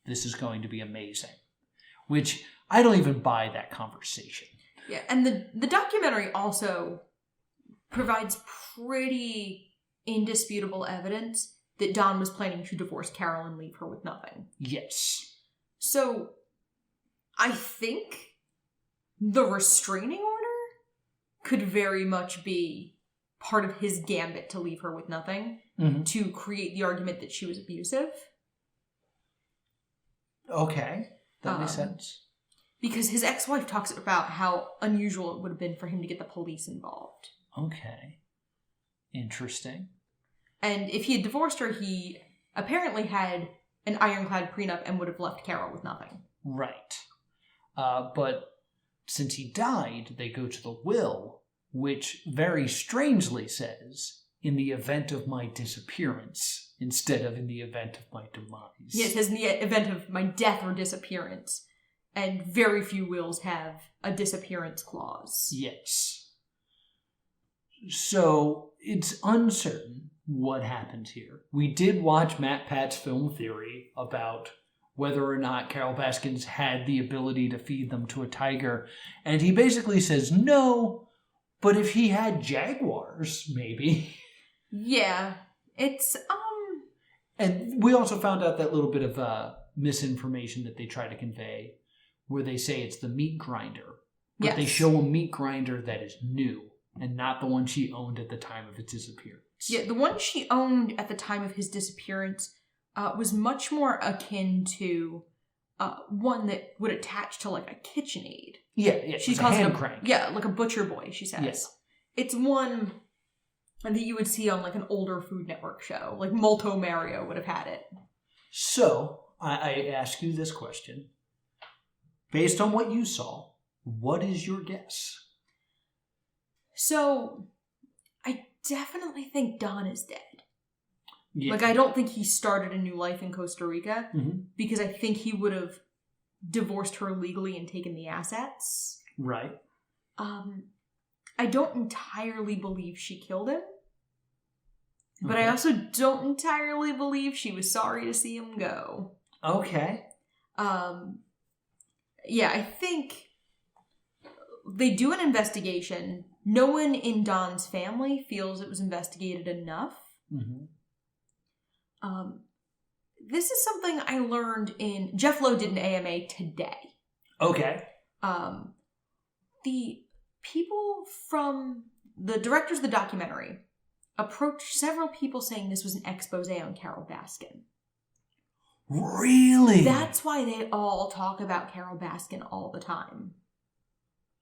this is going to be amazing. Which, I don't even buy that conversation. Yeah, and the documentary also provides pretty indisputable evidence that Don was planning to divorce Carol and leave her with nothing. Yes. So, I think the restraining order could very much be part of his gambit to leave her with nothing, to create the argument that she was abusive. Okay, that makes sense. Because his ex-wife talks about how unusual it would have been for him to get the police involved. Okay. Interesting. And if he had divorced her, he apparently had an ironclad prenup and would have left Carol with nothing. Right. But since he died, they go to the will, which very strangely says, in the event of my disappearance, instead of in the event of my demise. Yeah, it says in the event of my death or disappearance. And very few wills have a disappearance clause. Yes. So, it's uncertain what happened here. We did watch Matt Pat's film theory about whether or not Carol Baskins had the ability to feed them to a tiger. And he basically says no, but if he had jaguars, maybe. Yeah, it's, And we also found out that little bit of misinformation that they try to convey, where they say it's the meat grinder. But they show a meat grinder that is new, and not the one she owned at the time of its disappearance. Yeah, the one she owned at the time of his disappearance was much more akin to one that would attach to, like, a KitchenAid. Yeah, She it's calls a hand it crank. Yeah, like a butcher boy, she says. Yes. It's one that you would see on, like, an older Food Network show. Like, Molto Mario would have had it. So, I ask you this question. Based on what you saw, what is your guess? So, I definitely think Don is dead. Yeah. Like, I don't think he started a new life in Costa Rica, because I think he would have divorced her legally and taken the assets. Right. I don't entirely believe she killed him. But Okay. I also don't entirely believe she was sorry to see him go. Okay. Yeah, I think they do an investigation. No one in Don's family feels it was investigated enough. Mm-hmm. This is something I learned in... Jeff Lowe did an AMA today. Okay. The people from... The directors of the documentary approached several people saying this was an expose on Carol Baskin. Really? That's why they all talk about Carol Baskin all the time.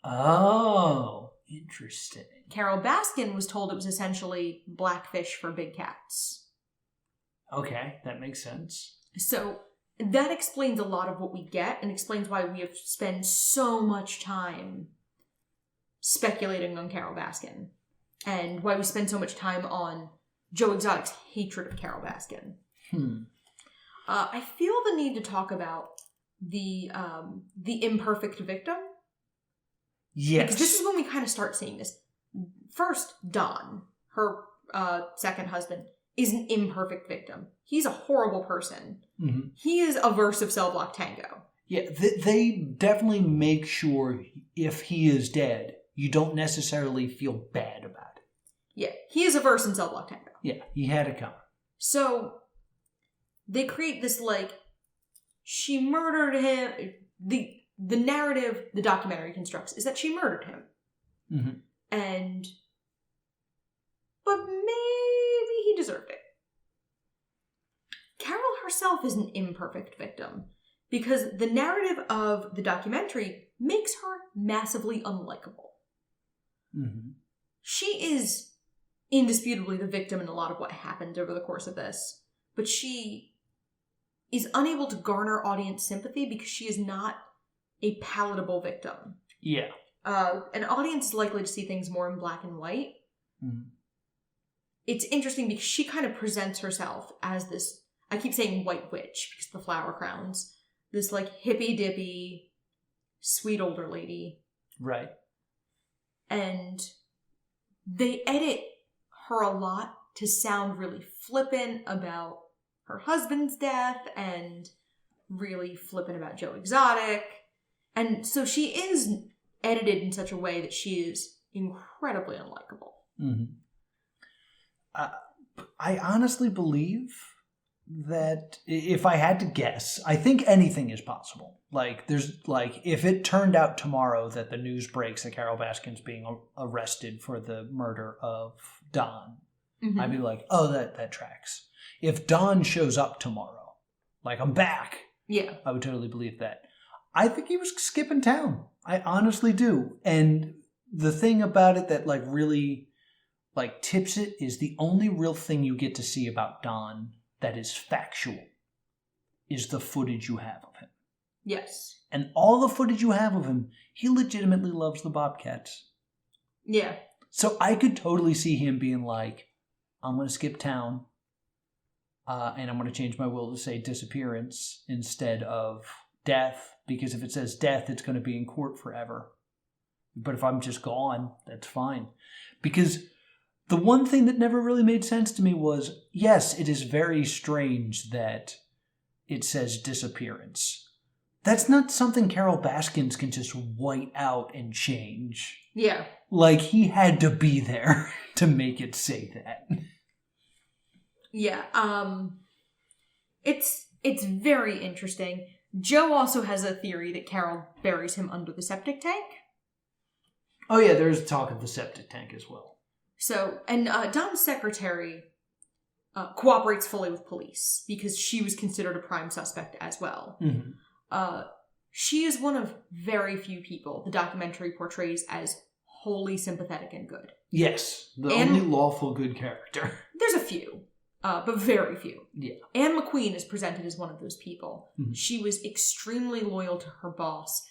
Oh, interesting. Carol Baskin was told it was essentially blackfish for big cats. Okay, that makes sense. So that explains a lot of what we get and explains why we have spent so much time speculating on Carol Baskin and why we spend so much time on Joe Exotic's hatred of Carol Baskin. I feel the need to talk about the imperfect victim. Yes. Because this is when we kind of start seeing this. First, Don, her second husband, is an imperfect victim. He's a horrible person. Mm-hmm. He is a verse of Cell Block Tango. Yeah, they definitely make sure if he is dead, you don't necessarily feel bad about it. Yeah, he is a verse in Cell Block Tango. Yeah, he had it coming. So, they create this, like, she murdered him. The narrative the documentary constructs is that she murdered him. Mm-hmm. But maybe he deserved it. Carol herself is an imperfect victim because the narrative of the documentary makes her massively unlikable. Mm-hmm. She is indisputably the victim in a lot of what happened over the course of this, but she is unable to garner audience sympathy because she is not a palatable victim. Yeah. An audience is likely to see things more in black and white. Mm-hmm. It's interesting because she kind of presents herself as this, I keep saying white witch because of the flower crowns, this like hippy-dippy, sweet older lady. Right. And they edit her a lot to sound really flippant about her husband's death and really flippant about Joe Exotic. And so she is edited in such a way that she is incredibly unlikable. Mm-hmm. I honestly believe that if I had to guess, I think anything is possible. Like, there's like, if it turned out tomorrow that the news breaks that Carol Baskin's being arrested for the murder of Don, Mm-hmm. I'd be like, oh, that tracks. If Don shows up tomorrow, like, I'm back, Yeah. I would totally believe that. I think he was skipping town. I honestly do. And the thing about it that, like, really, like, tips it is the only real thing you get to see about Don that is factual is the footage you have of him. Yes. And all the footage you have of him, he legitimately loves the Bobcats. Yeah. So I could totally see him being like, I'm going to skip town, and I'm going to change my will to say disappearance instead of death, because if it says death, it's going to be in court forever. But if I'm just gone, that's fine. Because the one thing that never really made sense to me was, yes, it is very strange that it says disappearance. That's not something Carol Baskins can just white out and change. Yeah. Like, he had to be there to make it say that. Yeah. It's very interesting. Joe also has a theory that Carol buries him under the septic tank. Oh yeah, there's talk of the septic tank as well. So, and Don's secretary cooperates fully with police because she was considered a prime suspect as well. Mm-hmm. She is one of very few people the documentary portrays as wholly sympathetic and good. Yes, the only lawful good character. There's a few, but very few. Yeah. Anne McQueen is presented as one of those people. Mm-hmm. She was extremely loyal to her boss,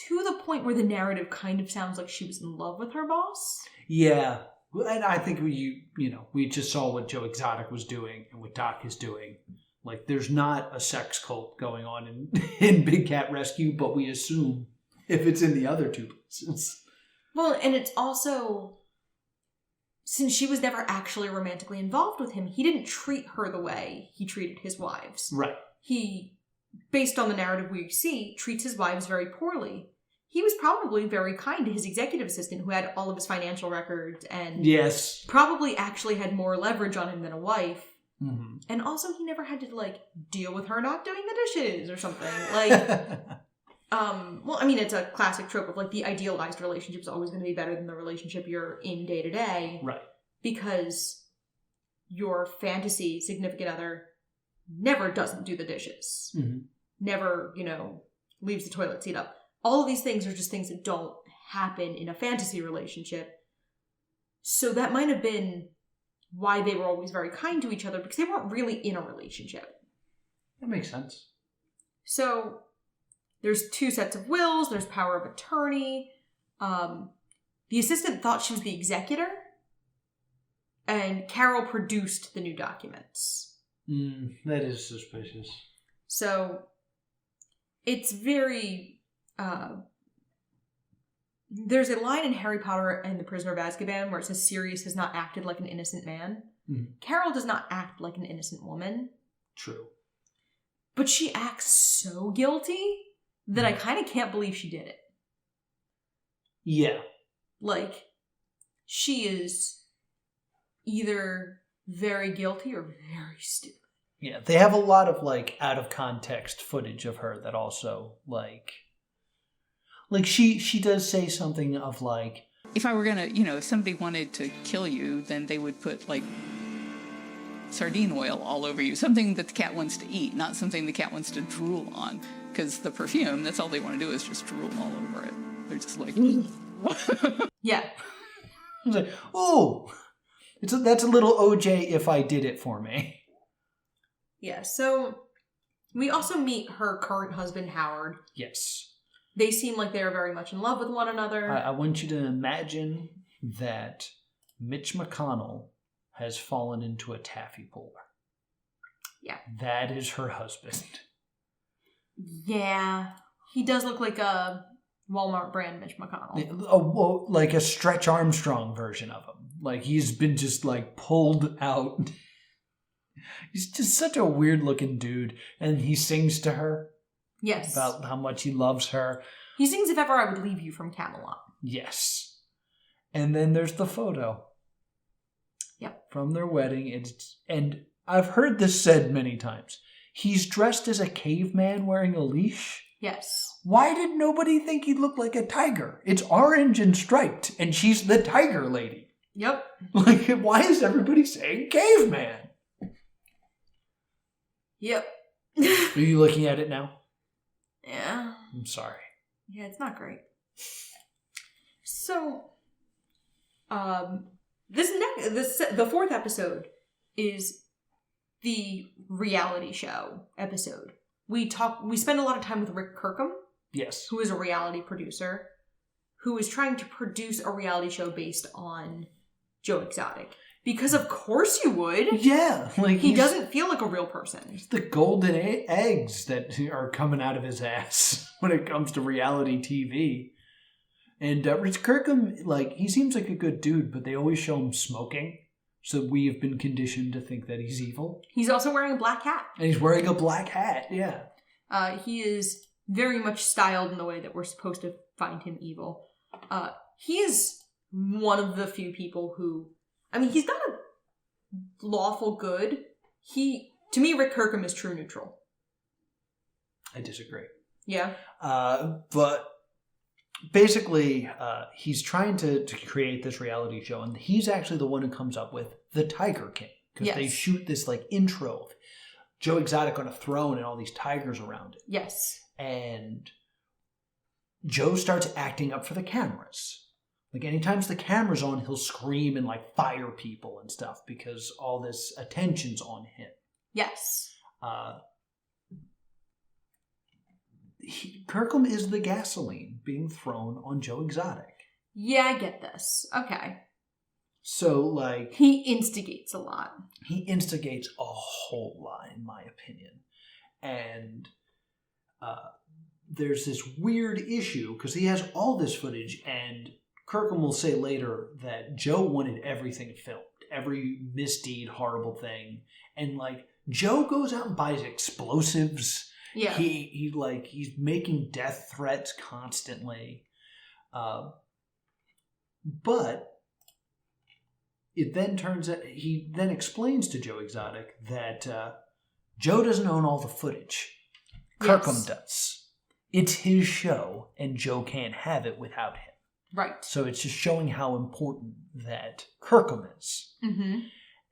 to the point where the narrative kind of sounds like she was in love with her boss. Yeah, and I think we just saw what Joe Exotic was doing and what Doc is doing. Like, there's not a sex cult going on in Big Cat Rescue, but we assume if it's in the other two places. Well, and it's also, since she was never actually romantically involved with him, he didn't treat her the way he treated his wives. Right. He, based on the narrative we see, treats his wives very poorly. He was probably very kind to his executive assistant who had all of his financial records and yes, probably actually had more leverage on him than a wife. Mm-hmm. And also he never had to, like, deal with her not doing the dishes or something. Like, well, I mean, it's a classic trope of, like, the idealized relationship is always going to be better than the relationship you're in day to day. Right. Because your fantasy significant other never doesn't do the dishes. Mm-hmm. Never, leaves the toilet seat up. All of these things are just things that don't happen in a fantasy relationship. So that might have been why they were always very kind to each other, because they weren't really in a relationship. That makes sense. So there's 2 sets of wills, there's power of attorney. The assistant thought she was the executor, and Carol produced the new documents. That is suspicious. So it's very... there's a line in Harry Potter and the Prisoner of Azkaban where it says Sirius has not acted like an innocent man. Mm-hmm. Carol does not act like an innocent woman. True. But she acts so guilty that I kind of can't believe she did it. Yeah. Like, she is either very guilty or very stupid. Yeah, they have a lot of, like, out of context footage of her that also, like she does say something of, like, if I were gonna, if somebody wanted to kill you, then they would put, like, sardine oil all over you. Something that the cat wants to eat, not something the cat wants to drool on. Because the perfume, that's all they want to do is just drool all over it. They're just like... Yeah. I was like, oh, that's a little OJ if I did it for me. Yeah, so we also meet her current husband, Howard. Yes. They seem like they are very much in love with one another. I want you to imagine that Mitch McConnell has fallen into a taffy puller. Yeah. That is her husband. Yeah. He does look like a Walmart brand Mitch McConnell. Like a Stretch Armstrong version of him. Like, he's been just, like, pulled out. He's just such a weird looking dude. And he sings to her. Yes. About how much he loves her. He sings If Ever I Would Leave You from Camelot. Yes. And then there's the photo. Yep. From their wedding. And I've heard this said many times. He's dressed as a caveman wearing a leash. Yes. Why did nobody think he looked like a tiger? It's orange and striped, and she's the tiger lady. Yep. Like, why is everybody saying caveman? Yep. Are you looking at it now? Yeah. I'm sorry. Yeah, it's not great. So, the 4th episode is the reality show episode. We spend a lot of time with Rick Kirkham. Yes. Who is a reality producer, who is trying to produce a reality show based on Joe Exotic. Because of course you would. Yeah. Like, he doesn't feel like a real person. It's the golden eggs that are coming out of his ass when it comes to reality TV. And Rich Kirkham, like, he seems like a good dude, but they always show him smoking. So we have been conditioned to think that he's evil. He's also wearing a black hat. And he's wearing a black hat, yeah. He is very much styled in the way that we're supposed to find him evil. He is one of the few people who... I mean, he's not a lawful good. To me, Rick Kirkham is true neutral. I disagree. Yeah. But basically, he's trying to create this reality show, and he's actually the one who comes up with the Tiger King. Because they shoot this, like, intro of Joe Exotic on a throne and all these tigers around it. Yes. And Joe starts acting up for the cameras. Like, anytime the camera's on, he'll scream and, like, fire people and stuff because all this attention's on him. Yes. Kirkham is the gasoline being thrown on Joe Exotic. Yeah, I get this. Okay. So, like... He instigates a lot. He instigates a whole lot, in my opinion. And there's this weird issue, because he has all this footage, and Kirkham will say later that Joe wanted everything filmed. Every misdeed, horrible thing. And, like, Joe goes out and buys explosives. Yeah. He's making death threats constantly. But it then turns out, he then explains to Joe Exotic that Joe doesn't own all the footage. Kirkham does. It's his show, and Joe can't have it without him. Right. So it's just showing how important that Kirkham is. Mm-hmm.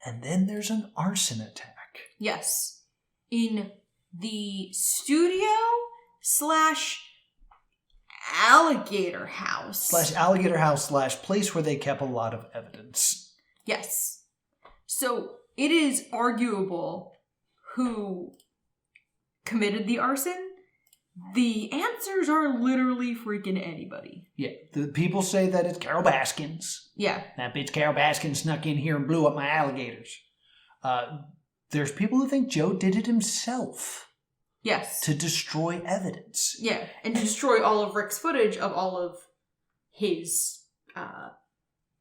And then there's an arson attack. Yes. In the studio / alligator house. / alligator house / place where they kept a lot of evidence. Yes. So it is arguable who committed the arson. The answers are literally freaking anybody. Yeah, the people say that it's Carol Baskins. Yeah. That bitch Carol Baskins snuck in here and blew up my alligators. There's people who think Joe did it himself. Yes. To destroy evidence. Yeah, and to destroy all of Rick's footage of all of his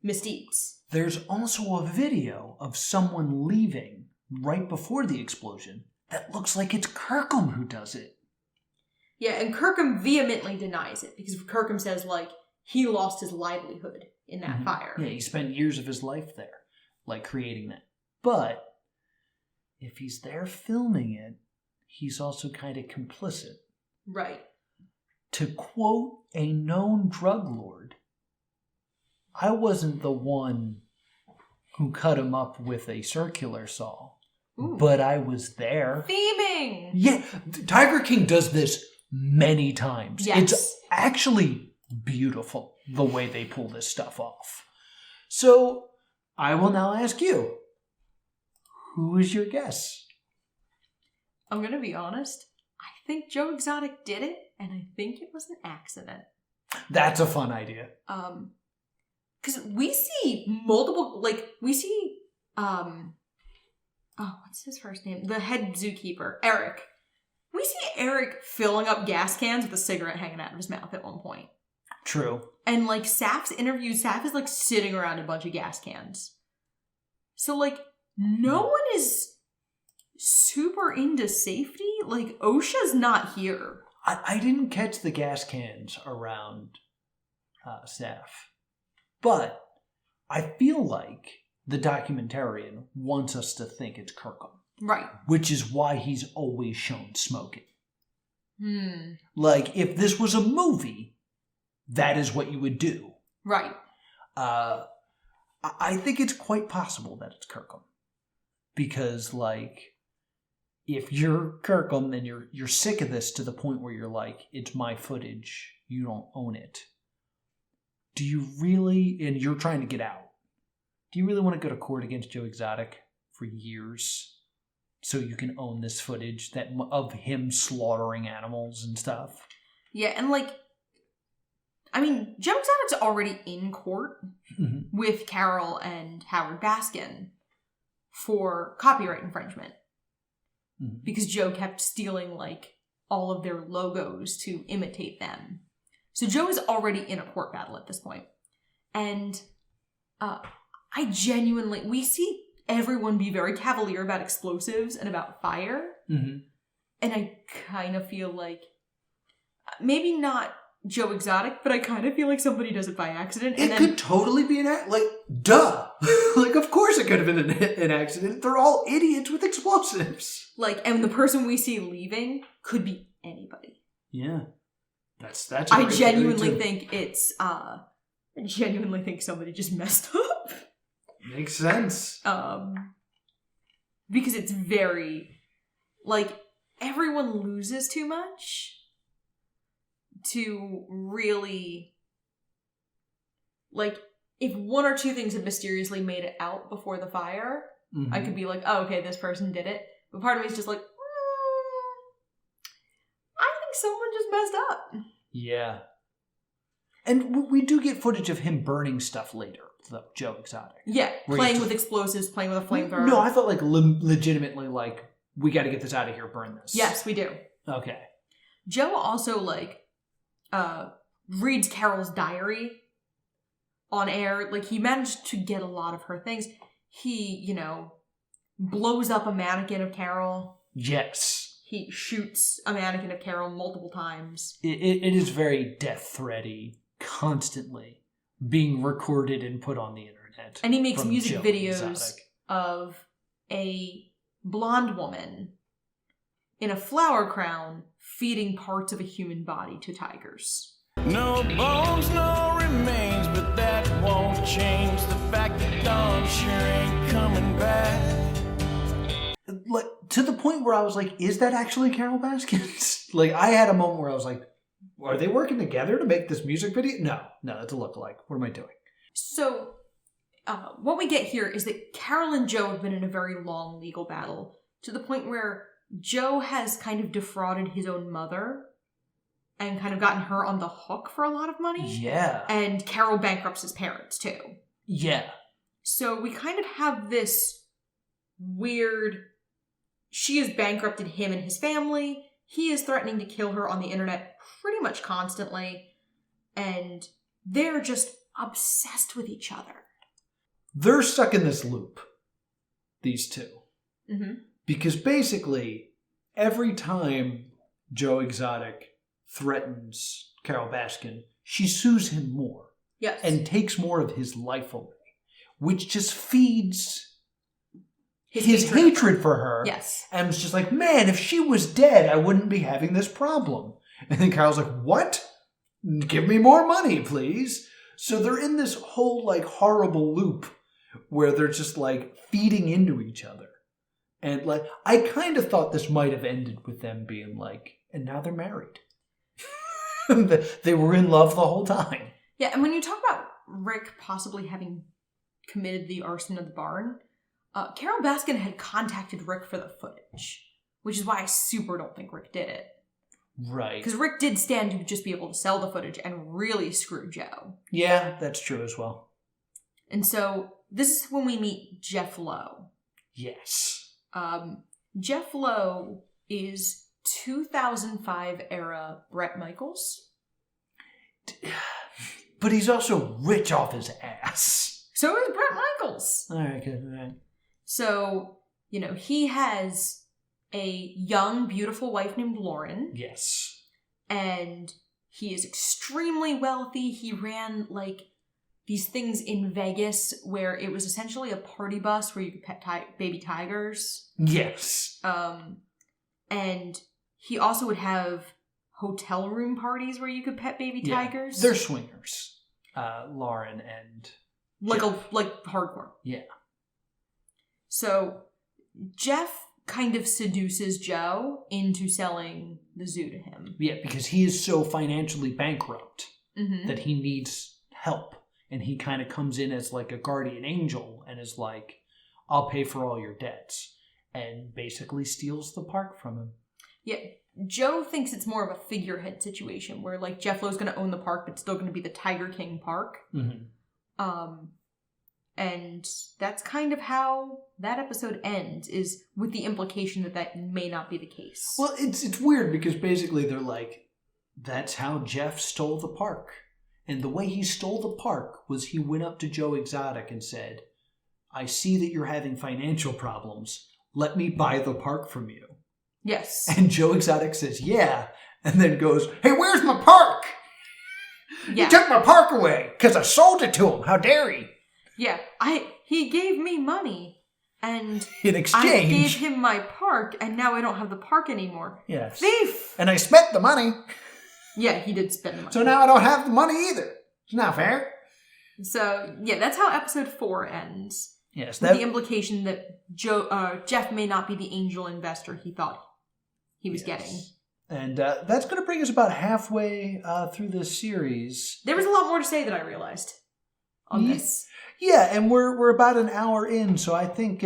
misdeeds. There's also a video of someone leaving right before the explosion that looks like it's Kirkham who does it. Yeah, and Kirkham vehemently denies it because Kirkham says, like, he lost his livelihood in that fire. Yeah, he spent years of his life there, like, creating that. But if he's there filming it, he's also kind of complicit. Right. To quote a known drug lord, I wasn't the one who cut him up with a circular saw, but I was there. Theming! Yeah, Tiger King does this many times. Yes. It's actually beautiful the way they pull this stuff off. So, I will now ask you, who is your guess? I'm going to be honest. I think Joe Exotic did it, and I think it was an accident. That's a fun idea. Because we see multiple, like, we see, what's his first name? The head zookeeper, Eric. We see Eric filling up gas cans with a cigarette hanging out of his mouth at one point. True. And, like, Saf's interview, Saf is, like, sitting around a bunch of gas cans. So, like, no one is super into safety. Like, OSHA's not here. I didn't catch the gas cans around Saf. But I feel like the documentarian wants us to think it's Kirkham. Right. Which is why he's always shown smoking. Like, if this was a movie, that is what you would do. Right. I think it's quite possible that it's Kirkham. Because, like, if you're Kirkham and you're sick of this to the point where you're like, it's my footage, you don't own it. Do you really, and you're trying to get out, do you really want to go to court against Joe Exotic for years so you can own this footage of him slaughtering animals and stuff? Yeah, and, like, I mean, Joe Exotic's already in court with Carol and Howard Baskin for copyright infringement. Because Joe kept stealing, like, all of their logos to imitate them. So Joe is already in a court battle at this point. And I genuinely, we see everyone be very cavalier about explosives and about fire. And I kind of feel like, maybe not Joe Exotic, but I kind of feel like somebody does it by accident. And it could totally be duh. Like, of course it could have been an accident. They're all idiots with explosives. Like, and the person we see leaving could be anybody. Yeah. That's I genuinely think it's, I genuinely think somebody just messed up. Makes sense. Because it's very, like, everyone loses too much to really, like, if one or two things had mysteriously made it out before the fire, I could be like, oh, okay, this person did it. But part of me is just like, I think someone just messed up. Yeah. And we do get footage of him burning stuff later. though, Joe Exotic. Yeah, Where playing you- with explosives, playing with a flamethrower. No, I thought like legitimately like, we got to get this out of here, burn this. Yes, we do. Okay. Joe also, like, reads Carol's diary on air. Like, he managed to get a lot of her things. He, you know, blows up a mannequin of Carol. Yes. He shoots a mannequin of Carol multiple times. It is very death thready, constantly being recorded and put on the internet. And he makes from music Joe videos Exotic. of a blonde woman in a flower crown feeding parts of a human body to tigers. No bones, no remains, but that won't change the fact that Dawn sure ain't coming back. Like, to the point where I was like, is that actually Carol Baskins? Like, I had a moment where I was like, are they working together to make this music video? No, that's a lookalike. What am I doing? So, what we get here is that Carol and Joe have been in a very long legal battle, to the point where Joe has kind of defrauded his own mother and kind of gotten her on the hook for a lot of money. Yeah. And Carol bankrupts his parents, too. Yeah. So we kind of have this weird... She has bankrupted him and his family. He is threatening to kill her on the internet pretty much constantly. And they're just obsessed with each other. They're stuck in this loop, these two. Mm-hmm. Because basically, every time Joe Exotic threatens Carol Baskin, she sues him more. Yes. And takes more of his life away, which just feeds his hatred hatred for her. Yes. And it's just like, man, if she was dead, I wouldn't be having this problem. And then Carol's like, what? Give me more money, please. So they're in this whole, like, horrible loop where they're just, like, feeding into each other. And, like, I kind of thought this might have ended with them being like, and now they're married. They were in love the whole time. Yeah, and when you talk about Rick possibly having committed the arson of the barn, Carol Baskin had contacted Rick for the footage, which is why I super don't think Rick did it. Right. Because Rick did stand to just be able to sell the footage and really screw Joe. Yeah, that's true as well. And so this is when we meet Jeff Lowe. Yes. Jeff Lowe is 2005 era Bret Michaels. But he's also rich off his ass. So is Bret Michaels. All right, good. All right. So, you know, he has a young, beautiful wife named Lauren. Yes. And he is extremely wealthy. He ran, like, these things in Vegas where it was essentially a party bus where you could pet baby tigers. Yes. And he also would have hotel room parties where you could pet baby tigers. They're swingers. Lauren and like Jeff. like hardcore. Yeah. So Jeff kind of seduces Joe into selling the zoo to him. Yeah, because he is so financially bankrupt Mm-hmm. that he needs help. And he kind of comes in as like a guardian angel and is like, I'll pay for all your debts. And basically steals the park from him. Yeah. Joe thinks it's more of a figurehead situation where, like, Jeff Lowe's going to own the park, but it's still going to be the Tiger King Park. Mm-hmm. And that's kind of how that episode ends, is with the implication that that may not be the case. Well, it's weird because basically they're like, that's how Jeff stole the park. And the way he stole the park was he went up to Joe Exotic and said, I see that you're having financial problems. Let me buy the park from you. Yes. And Joe Exotic says, yeah. And then goes, hey, where's my park? Yeah. He took my park away because I sold it to him. How dare he? Yeah. He gave me money, and In I exchange. gave him my park, and now I don't have the park anymore. Yes. Thief! And I spent the money. Yeah, he did spend the money. So now I don't have the money either. It's not fair. So, yeah, that's how episode 4 ends. Yes. With the implication that Jeff may not be the angel investor he thought he was getting. And that's going to bring us about halfway through this series. There was a lot more to say than I realized on this. Yeah, and we're about an hour in, so I think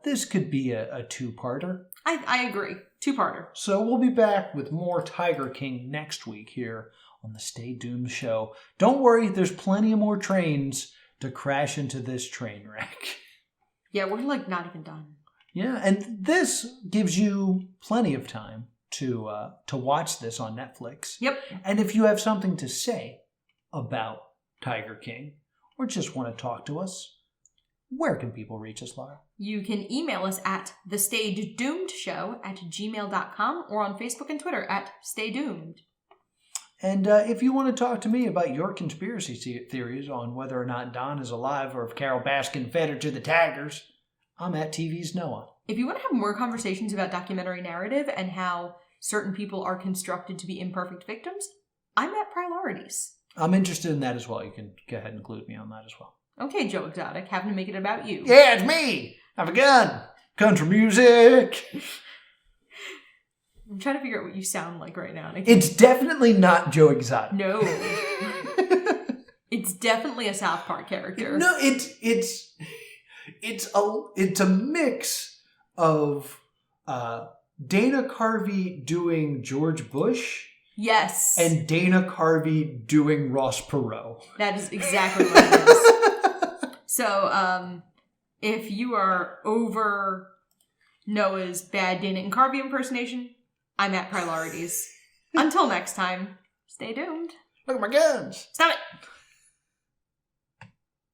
this could be a two-parter. I agree. 2-parter. So we'll be back with more Tiger King next week here on the Stay Doomed Show. Don't worry, there's plenty of more trains to crash into this train wreck. Yeah, we're like not even done. Yeah, and this gives you plenty of time to watch this on Netflix. Yep. And if you have something to say about Tiger King or just want to talk to us, where can people reach us, Laura? You can email us at thestageddoomedshow@gmail.com or on Facebook and Twitter at staydoomed. And if you want to talk to me about your conspiracy theories on whether or not Don is alive or if Carol Baskin fed her to the tigers, I'm at TV's Noah. If you want to have more conversations about documentary narrative and how certain people are constructed to be imperfect victims, I'm at Priorities. I'm interested in that as well. You can go ahead and include me on that as well. Okay, Joe Exotic, having to make it about you. Yeah, it's me. I have a gun. Country music. I'm trying to figure out what you sound like right now. It's definitely not Joe Exotic. No. It's definitely a South Park character. No, it's a mix of Dana Carvey doing George Bush. Yes. And Dana Carvey doing Ross Perot. That is exactly what it is. So, if you are over Noah's bad Dana and Carvey impersonation, I'm at Priorities. Until next time, stay doomed. Look at my guns. Stop it.